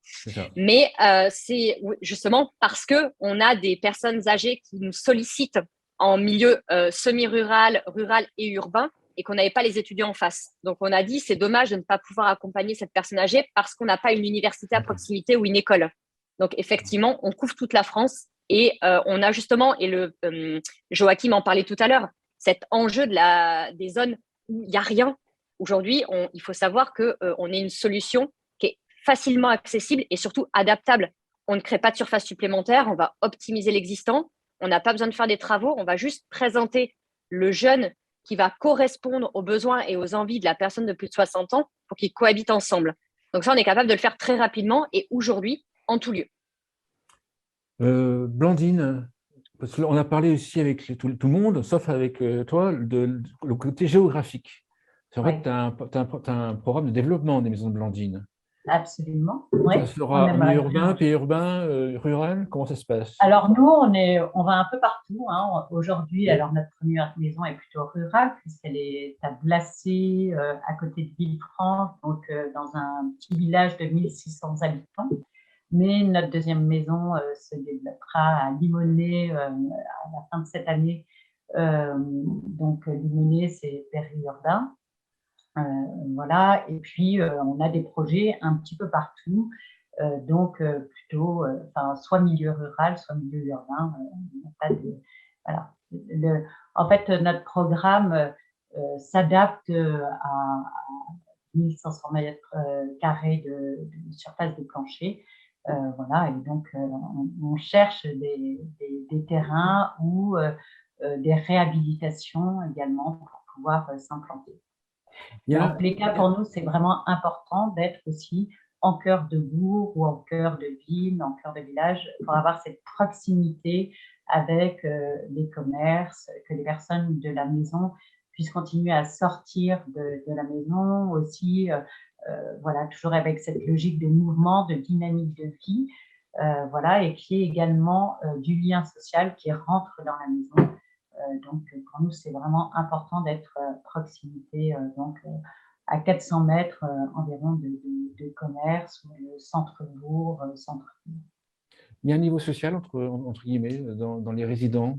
Mais c'est justement parce qu'on a des personnes âgées qui nous sollicitent en milieu semi-rural, rural et urbain et qu'on n'avait pas les étudiants en face. Donc, on a dit c'est dommage de ne pas pouvoir accompagner cette personne âgée parce qu'on n'a pas une université à proximité ou une école. Donc, effectivement, on couvre toute la France et on a justement, et Joachim en parlait tout à l'heure, cet enjeu des zones où il n'y a rien. Aujourd'hui, il faut savoir qu'on est une solution qui est facilement accessible et surtout adaptable. On ne crée pas de surface supplémentaire, on va optimiser l'existant, on n'a pas besoin de faire des travaux, on va juste présenter le jeune qui va correspondre aux besoins et aux envies de la personne de plus de 60 ans pour qu'ils cohabitent ensemble. Donc ça, on est capable de le faire très rapidement et aujourd'hui, en tout lieu. Blandine, parce qu'on a parlé aussi avec tout le monde, sauf avec toi, le côté géographique. C'est vrai que tu as un programme de développement des maisons de Blandine. Absolument. Ça sera en milieu urbain, périurbain, rural, comment ça se passe? Alors nous, on va un peu partout. Aujourd'hui, alors notre première maison est plutôt rurale puisqu'elle est à Blacy, à côté de Villefranche, donc dans un petit village de 1600 habitants. Mais notre deuxième maison se développera à Limonest à la fin de cette année, Donc, Limonest, c'est périurbain. Voilà. Et puis, on a des projets un petit peu partout. Donc, plutôt soit milieu rural, soit milieu urbain. Voilà. En fait, notre programme s'adapte à 1500 mètres carrés de surface de plancher. Voilà, et donc on cherche des terrains ou des réhabilitations également pour pouvoir s'implanter. Dans tous les cas, pour nous, c'est vraiment important d'être aussi en cœur de bourg ou en cœur de ville, en cœur de village, pour avoir cette proximité avec les commerces, que les personnes de la maison puissent continuer à sortir de la maison aussi, voilà, toujours avec cette logique de mouvement, de dynamique de vie, voilà, et qu'il y ait également du lien social qui rentre dans la maison. Donc, pour nous, c'est vraiment important d'être proximité, donc à 400 mètres environ de commerce, ou de centre-bourg, centre-ville. Il y a un niveau social, entre guillemets, dans les résidents.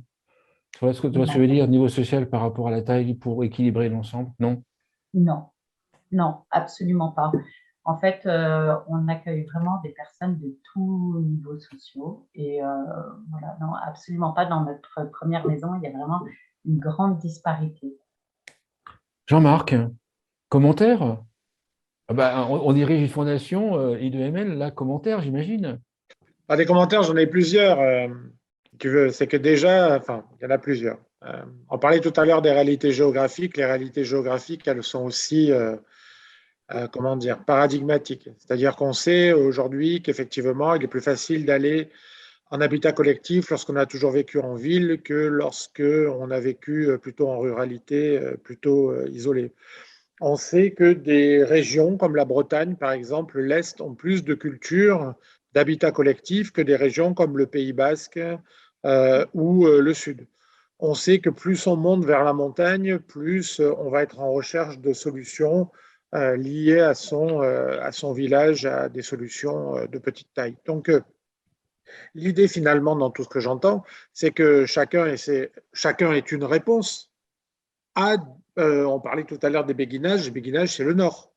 Tu vois ce que je veux dire, niveau social par rapport à la taille pour équilibrer l'ensemble? Non? Non, non, absolument pas. En fait, on accueille vraiment des personnes de tous niveaux sociaux. Et voilà, non, absolument pas. Dans notre première maison, il y a vraiment une grande disparité. Jean-Marc, commentaire? On dirige une fondation I2ML, là, commentaire, j'imagine. Des commentaires, j'en ai plusieurs. Tu veux, c'est que déjà, enfin, il y en a plusieurs. On parlait tout à l'heure des réalités géographiques. Les réalités géographiques, elles sont aussi, comment dire, paradigmatiques. C'est-à-dire qu'on sait aujourd'hui qu'effectivement, il est plus facile d'aller en habitat collectif lorsqu'on a toujours vécu en ville que lorsqu'on a vécu plutôt en ruralité, plutôt isolée. On sait que des régions comme la Bretagne, par exemple, l'Est, ont plus de culture d'habitat collectif que des régions comme le Pays Basque ou le Sud. On sait que plus on monte vers la montagne, plus on va être en recherche de solutions liées à son village, à des solutions de petite taille. Donc, l'idée finalement dans tout ce que j'entends, c'est que chacun est une réponse à, on parlait tout à l'heure des béguinages. Les béguinages, c'est le Nord.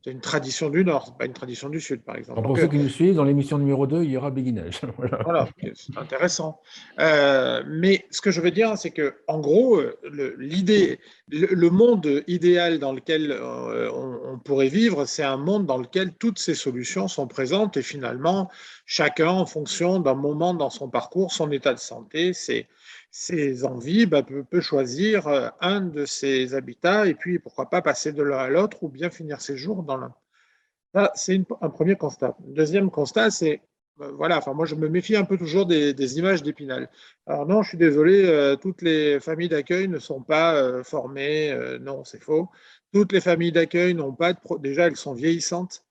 C'est une tradition du Nord, ce n'est pas une tradition du Sud, par exemple. Pour ceux qui nous suivent, dans l'émission numéro 2, il y aura béguinage. Voilà, c'est intéressant. Mais ce que je veux dire, c'est qu'en gros, le monde idéal dans lequel on pourrait vivre, c'est un monde dans lequel toutes ces solutions sont présentes et finalement, chacun, en fonction d'un moment dans son parcours, son état de santé, ses envies, peut choisir un de ses habitats et puis pourquoi pas passer de l'un à l'autre ou bien finir ses jours dans l'un. Ça, c'est un premier constat. Le deuxième constat, c'est, voilà, enfin, moi je me méfie un peu toujours des images d'Épinal. Alors non, je suis désolé, toutes les familles d'accueil ne sont pas formées, non, c'est faux. Toutes les familles d'accueil n'ont pas déjà, elles sont vieillissantes.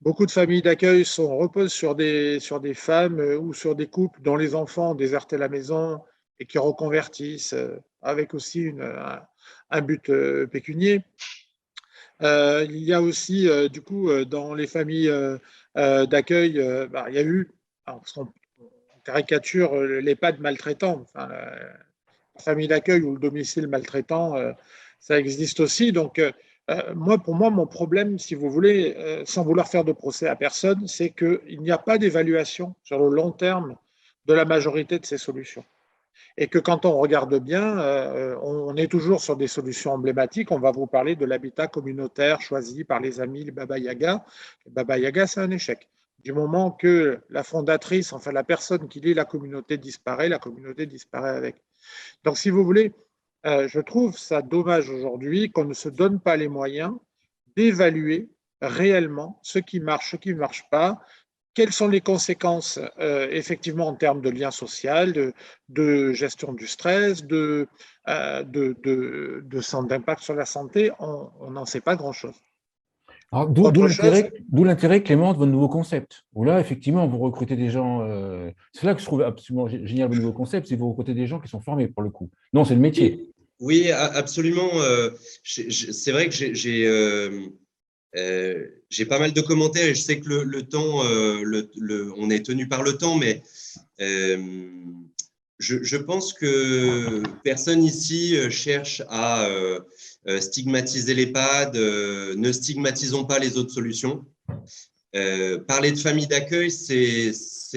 Beaucoup de familles d'accueil reposent sur des femmes ou sur des couples dont les enfants ont déserté la maison et qui reconvertissent avec aussi un but pécunier. Il y a aussi, du coup, dans les familles d'accueil, il y a eu, parce qu'on caricature l'EHPAD maltraitant, enfin, la famille d'accueil ou le domicile maltraitant, ça existe aussi. Donc, pour moi, mon problème, si vous voulez, sans vouloir faire de procès à personne, c'est qu'il n'y a pas d'évaluation sur le long terme de la majorité de ces solutions. Et que quand on regarde bien, on est toujours sur des solutions emblématiques. On va vous parler de l'habitat communautaire choisi par les amis, les Baba Yaga. Les Baba Yaga, c'est un échec. Du moment que la fondatrice, enfin la personne qui lie la communauté disparaît avec. Donc, si vous voulez, je trouve ça dommage aujourd'hui qu'on ne se donne pas les moyens d'évaluer réellement ce qui marche, ce qui ne marche pas, quelles sont les conséquences effectivement en termes de lien social, de gestion du stress, d'impact sur la santé. On n'en sait pas grand-chose. D'où l'intérêt, Clément, de votre nouveau concept. Où là, effectivement, vous recrutez des gens. C'est là que je trouve absolument génial votre nouveau concept, c'est que vous recrutez des gens qui sont formés pour le coup. Non, c'est le métier. Oui, absolument. C'est vrai que j'ai pas mal de commentaires et je sais que le temps, on est tenu par le temps, mais je pense que personne ici cherche à stigmatiser l'EHPAD. Ne stigmatisons pas les autres solutions. Parler de famille d'accueil, c'est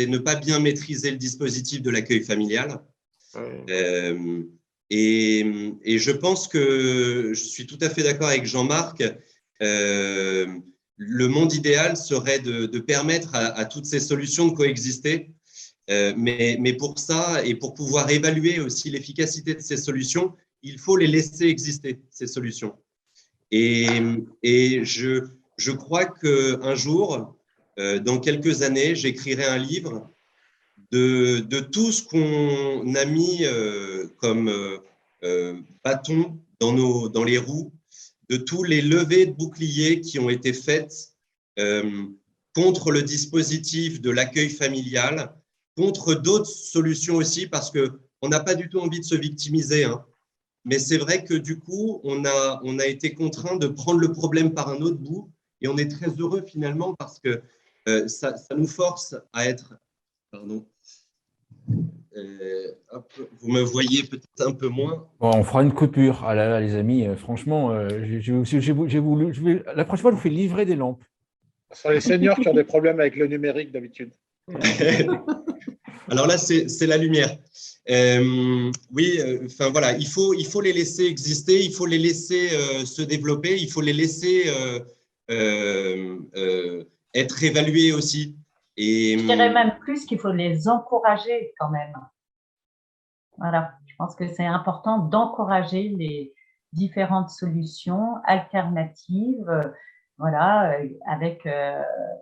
ne pas bien maîtriser le dispositif de l'accueil familial. Et je pense que je suis tout à fait d'accord avec Jean-Marc. Le monde idéal serait de permettre à toutes ces solutions de coexister. Mais pour ça, et pour pouvoir évaluer aussi l'efficacité de ces solutions, il faut les laisser exister, ces solutions. Et je crois qu'un jour, dans quelques années, j'écrirai un livre de tout ce qu'on a mis comme bâton dans les roues, de tous les levées de boucliers qui ont été faites contre le dispositif de l'accueil familial, contre d'autres solutions aussi, parce qu'on n'a pas du tout envie de se victimiser, hein. Mais c'est vrai que du coup, on a été contraint de prendre le problème par un autre bout, et on est très heureux finalement parce que ça nous force à être… Pardon. Hop, vous me voyez peut-être un peu moins. Bon, on fera une coupure. Ah là là, les amis, franchement, la prochaine fois, je vous fais livrer des lampes. Ce sont les seniors qui ont des problèmes avec le numérique d'habitude. Alors là, c'est la lumière. Oui, enfin voilà, il faut les laisser exister, il faut les laisser se développer, il faut les laisser être évalués aussi. Et je dirais même plus qu'il faut les encourager quand même. Voilà, je pense que c'est important d'encourager les différentes solutions alternatives. Voilà,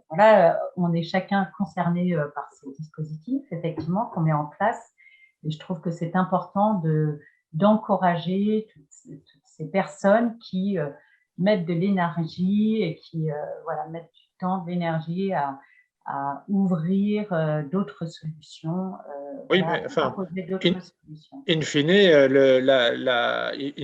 voilà, on est chacun concerné par ces dispositifs, effectivement, qu'on met en place. Et je trouve que c'est important d'encourager toutes ces personnes qui mettent de l'énergie et qui voilà, mettent du temps, de l'énergie à ouvrir d'autres solutions, Oui, voilà, mais enfin, proposer d'autres solutions. in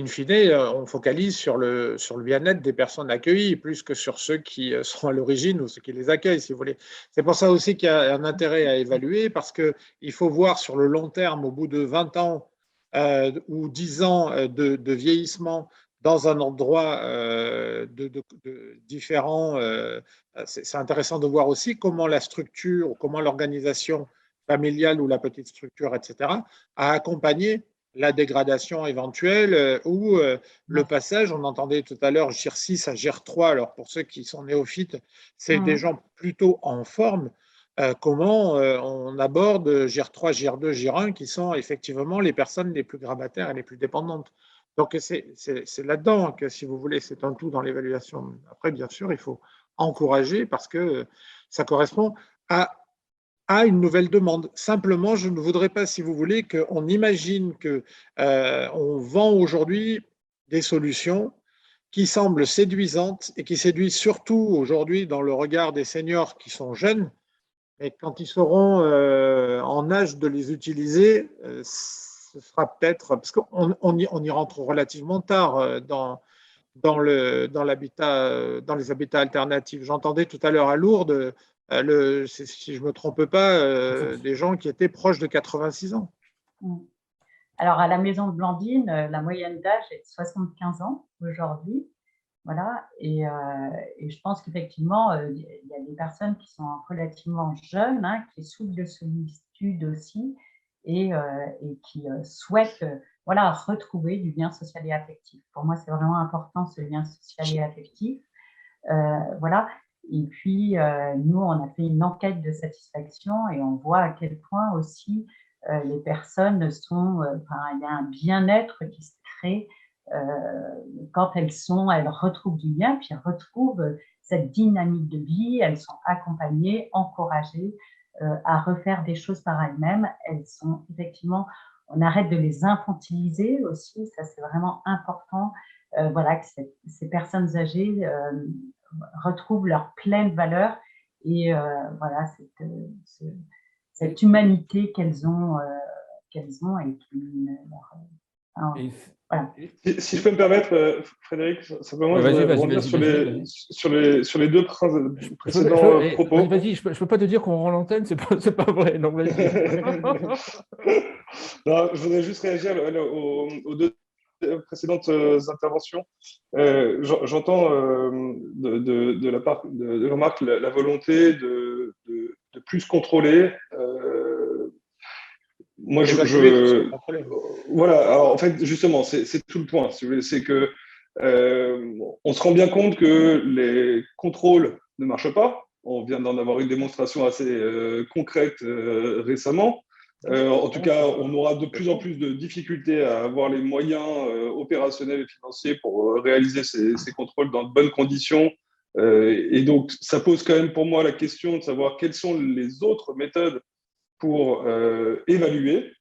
fine, on focalise sur le bien-être des personnes accueillies plus que sur ceux qui sont à l'origine ou ceux qui les accueillent, si vous voulez. C'est pour ça aussi qu'il y a un intérêt à évaluer, parce qu'il faut voir sur le long terme, au bout de 20 ans ou 10 ans de vieillissement dans un endroit différent. C'est intéressant de voir aussi comment la structure, comment l'organisation familiale ou la petite structure, etc., a accompagné la dégradation éventuelle ou le passage. On entendait tout à l'heure GIR 6 à GIR 3. Alors, pour ceux qui sont néophytes, c'est des gens plutôt en forme. Comment on aborde GIR 3, GIR 2, GIR 1, qui sont effectivement les personnes les plus grabataires et les plus dépendantes. Donc, c'est là-dedans que, si vous voulez, c'est un tout dans l'évaluation. Après, bien sûr, il faut encourager parce que ça correspond à une nouvelle demande. Simplement, je ne voudrais pas, si vous voulez, qu'on imagine qu'on vend aujourd'hui des solutions qui semblent séduisantes et qui séduisent surtout aujourd'hui dans le regard des seniors qui sont jeunes. Et quand ils seront en âge de les utiliser, ce sera peut-être… Parce qu'on y rentre relativement tard dans les habitats alternatifs. J'entendais tout à l'heure à Lourdes, si je ne me trompe pas, des gens qui étaient proches de 86 ans. Alors, à la maison de Blandine, la moyenne d'âge est de 75 ans aujourd'hui. Voilà, et je pense qu'effectivement, il y a des personnes qui sont relativement jeunes, hein, qui souffrent de solitude aussi et qui souhaitent voilà, retrouver du lien social et affectif. Pour moi, c'est vraiment important, ce lien social et affectif. Voilà. Et puis, nous, on a fait une enquête de satisfaction et on voit à quel point aussi les personnes sont… il y a un bien-être qui se crée quand elles retrouvent du lien, puis elles retrouvent cette dynamique de vie, elles sont accompagnées, encouragées à refaire des choses par elles-mêmes. Elles sont effectivement… On arrête de les infantiliser aussi, ça c'est vraiment important. Voilà, que ces personnes âgées retrouvent leur pleine valeur et voilà, cette humanité qu'elles ont et qui Alors, Et- voilà. Si je peux me permettre, Frédéric, simplement, Ouais, je voudrais vas-y, rebondir vas-y. sur les deux précédents propos. Vas-y, je peux pas te dire qu'on rend l'antenne, c'est pas vrai. Donc vas-y. Non, je voudrais juste réagir aux deux précédentes interventions. J'entends de la part de Jean-Marc la volonté de plus contrôler. Moi, voilà. Alors, en fait, justement, c'est tout le point. Si vous voulez, c'est que on se rend bien compte que les contrôles ne marchent pas. On vient d'en avoir une démonstration assez concrète récemment. En tout cas, on aura de plus en plus de difficultés à avoir les moyens opérationnels et financiers pour réaliser ces contrôles dans de bonnes conditions. Et donc, ça pose quand même pour moi la question de savoir quelles sont les autres méthodes pour évaluer,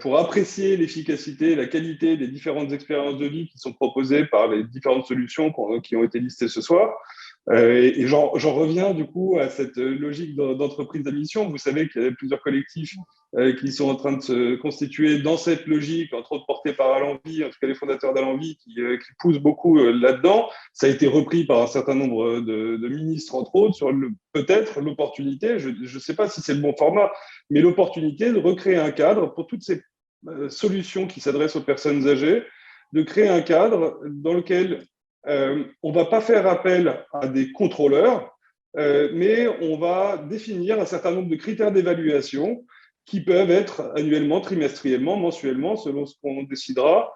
pour apprécier l'efficacité et la qualité des différentes expériences de vie qui sont proposées par les différentes solutions qui ont été listées ce soir. Et j'en reviens du coup à cette logique d'entreprise à mission. Vous savez qu'il y a plusieurs collectifs qui sont en train de se constituer dans cette logique, entre autres portés par Allenvie, en tout cas les fondateurs d'Allenvie qui poussent beaucoup là-dedans. Ça a été repris par un certain nombre de ministres, entre autres, sur peut-être l'opportunité, je ne sais pas si c'est le bon format, mais l'opportunité de recréer un cadre pour toutes ces solutions qui s'adressent aux personnes âgées, de créer un cadre dans lequel on ne va pas faire appel à des contrôleurs, mais on va définir un certain nombre de critères d'évaluation qui peuvent être annuellement, trimestriellement, mensuellement, selon ce qu'on décidera,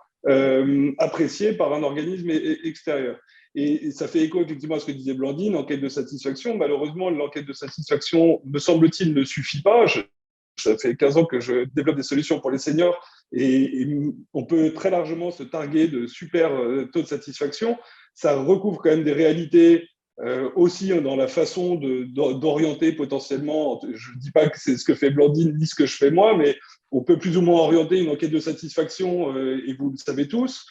appréciés par un organisme extérieur. Et ça fait écho effectivement à ce que disait Blandine, l'enquête de satisfaction. Malheureusement, l'enquête de satisfaction, me semble-t-il, ne suffit pas. Ça fait 15 ans que je développe des solutions pour les seniors et on peut très largement se targuer de super taux de satisfaction. Ça recouvre quand même des réalités aussi dans la façon d'orienter potentiellement. Je ne dis pas que c'est ce que fait Blandine ni ce que je fais moi, mais on peut plus ou moins orienter une enquête de satisfaction et vous le savez tous.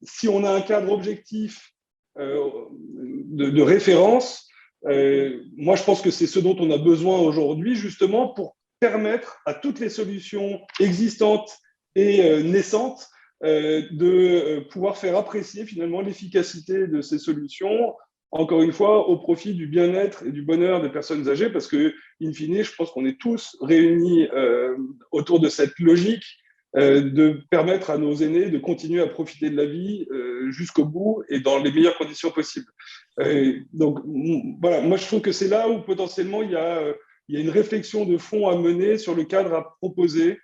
Si on a un cadre objectif de référence, moi je pense que c'est ce dont on a besoin aujourd'hui justement pour permettre à toutes les solutions existantes et naissantes de pouvoir faire apprécier finalement l'efficacité de ces solutions, encore une fois, au profit du bien-être et du bonheur des personnes âgées, parce que, in fine, je pense qu'on est tous réunis autour de cette logique de permettre à nos aînés de continuer à profiter de la vie jusqu'au bout et dans les meilleures conditions possibles. Donc, voilà, moi je trouve que c'est là où potentiellement il y a une réflexion de fond à mener sur le cadre à proposer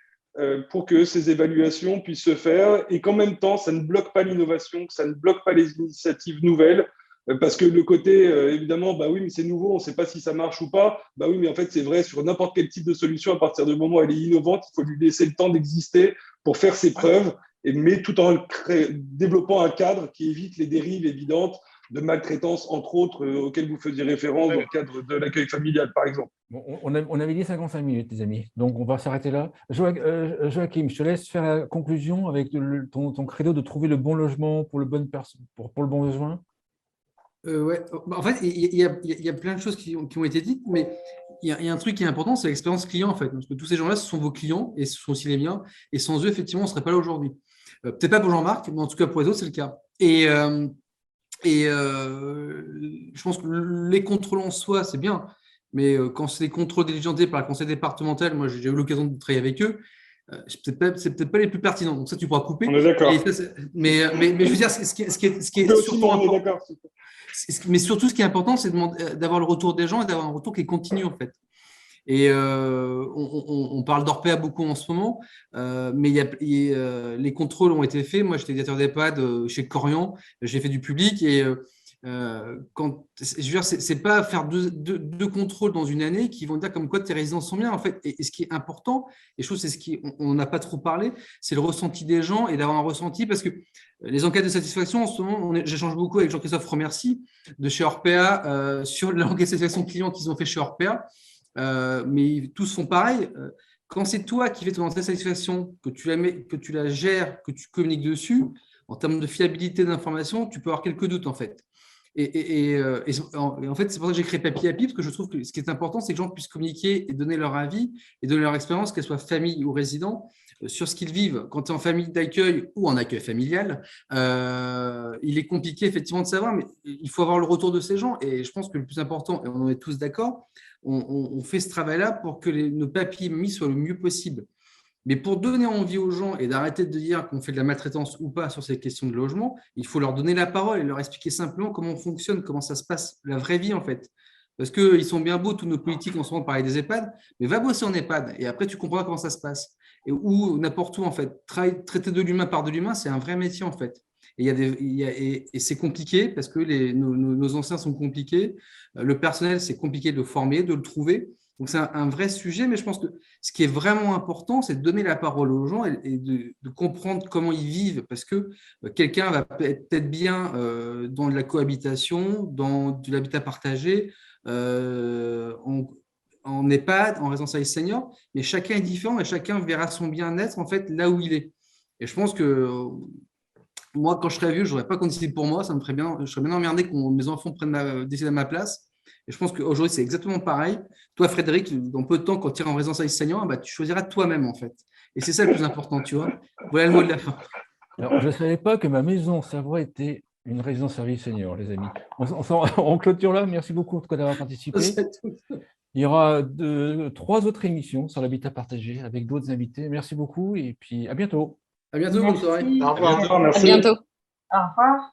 pour que ces évaluations puissent se faire et qu'en même temps, ça ne bloque pas l'innovation, que ça ne bloque pas les initiatives nouvelles, parce que le côté, évidemment, bah oui, mais c'est nouveau, on ne sait pas si ça marche ou pas. Bah oui, mais en fait, c'est vrai sur n'importe quel type de solution, à partir du moment où elle est innovante, il faut lui laisser le temps d'exister pour faire ses preuves, mais tout en développant un cadre qui évite les dérives évidentes de maltraitance, entre autres, auxquelles vous faisiez référence dans le cadre de l'accueil familial, par exemple. Bon, on avait dit 55 minutes, les amis, donc on va s'arrêter là. Joachim, je te laisse faire la conclusion avec ton credo de trouver le bon logement pour le bon besoin. Ouais. En fait, il y a plein de choses qui ont été dites, mais il y a un truc qui est important, c'est l'expérience client, en fait. Parce que tous ces gens-là, ce sont vos clients et ce sont aussi les miens. Et sans eux, effectivement, on ne serait pas là aujourd'hui. Peut-être pas pour Jean-Marc, mais en tout cas pour les autres, c'est le cas. Et je pense que les contrôles en soi, c'est bien. Mais quand c'est des contrôles diligentés par le conseil départemental, moi, j'ai eu l'occasion de travailler avec eux. C'est peut-être pas les plus pertinents. Donc ça, tu pourras couper. On est d'accord. Mais je veux dire, ce qui est surtout important. Mais surtout, ce qui est important, c'est d'avoir le retour des gens et d'avoir un retour qui est continu, en fait. Et on parle d'Orpea beaucoup en ce moment, mais les contrôles ont été faits. Moi, j'étais directeur d'EHPAD chez Corian, j'ai fait du public et je veux dire, c'est pas faire deux contrôles dans une année qui vont dire comme quoi tes résidences sont bien, en fait. Et ce qui est important, et je trouve que c'est on n'a pas trop parlé, c'est le ressenti des gens et d'avoir un ressenti, parce que les enquêtes de satisfaction, en ce moment, j'échange beaucoup avec Jean-Christophe Remercie de chez Orpea sur l'enquête de satisfaction client qu'ils ont fait chez Orpea. Mais tous font pareil. Quand c'est toi qui fais ton enquête de satisfaction, que tu la gères, que tu communiques dessus, en termes de fiabilité d'information, tu peux avoir quelques doutes, en fait. Et en fait, c'est pour ça que j'ai créé Papy Happy, parce que je trouve que ce qui est important, c'est que les gens puissent communiquer et donner leur avis et donner leur expérience, qu'elle soit famille ou résident, sur ce qu'ils vivent quand tu es en famille d'accueil ou en accueil familial, il est compliqué effectivement de savoir, mais il faut avoir le retour de ces gens. Et je pense que le plus important, et on en est tous d'accord, on fait ce travail-là pour que nos papiers mis soient le mieux possible. Mais pour donner envie aux gens et d'arrêter de dire qu'on fait de la maltraitance ou pas sur ces questions de logement, il faut leur donner la parole et leur expliquer simplement comment on fonctionne, comment ça se passe, la vraie vie en fait. Parce qu'ils sont bien beaux, tous nos politiques en ce moment, de parler des EHPAD, mais va bosser en EHPAD et après tu comprendras comment ça se passe. Ou n'importe où en fait. Traiter de l'humain par de l'humain, c'est un vrai métier en fait. Et c'est compliqué parce que nos anciens sont compliqués. Le personnel, c'est compliqué de le former, de le trouver. Donc, c'est un vrai sujet, mais je pense que ce qui est vraiment important, c'est de donner la parole aux gens et de comprendre comment ils vivent, parce que quelqu'un va peut-être bien dans de la cohabitation, dans de l'habitat partagé, en EHPAD, en résidence service senior, mais chacun est différent et chacun verra son bien-être en fait là où il est. Et je pense que moi, quand je serai vieux, je n'aurais pas qu'on décide pour moi, ça me ferait bien, je serais bien emmerdé que mes enfants décident à ma place. Et je pense qu'aujourd'hui, c'est exactement pareil. Toi, Frédéric, dans peu de temps, quand tu iras en résidence service senior, bah, tu choisiras toi-même, en fait. Et c'est ça le plus important, tu vois. Voilà le mot de la fin. Alors, je ne savais pas que ma maison Savoie était une résidence service senior, les amis. On clôture là. Merci beaucoup en tout cas d'avoir participé. Il y aura 3 autres émissions sur l'habitat partagé avec d'autres invités. Merci beaucoup et puis à bientôt. À bientôt, bonne soirée. Au revoir. À bientôt. Au revoir.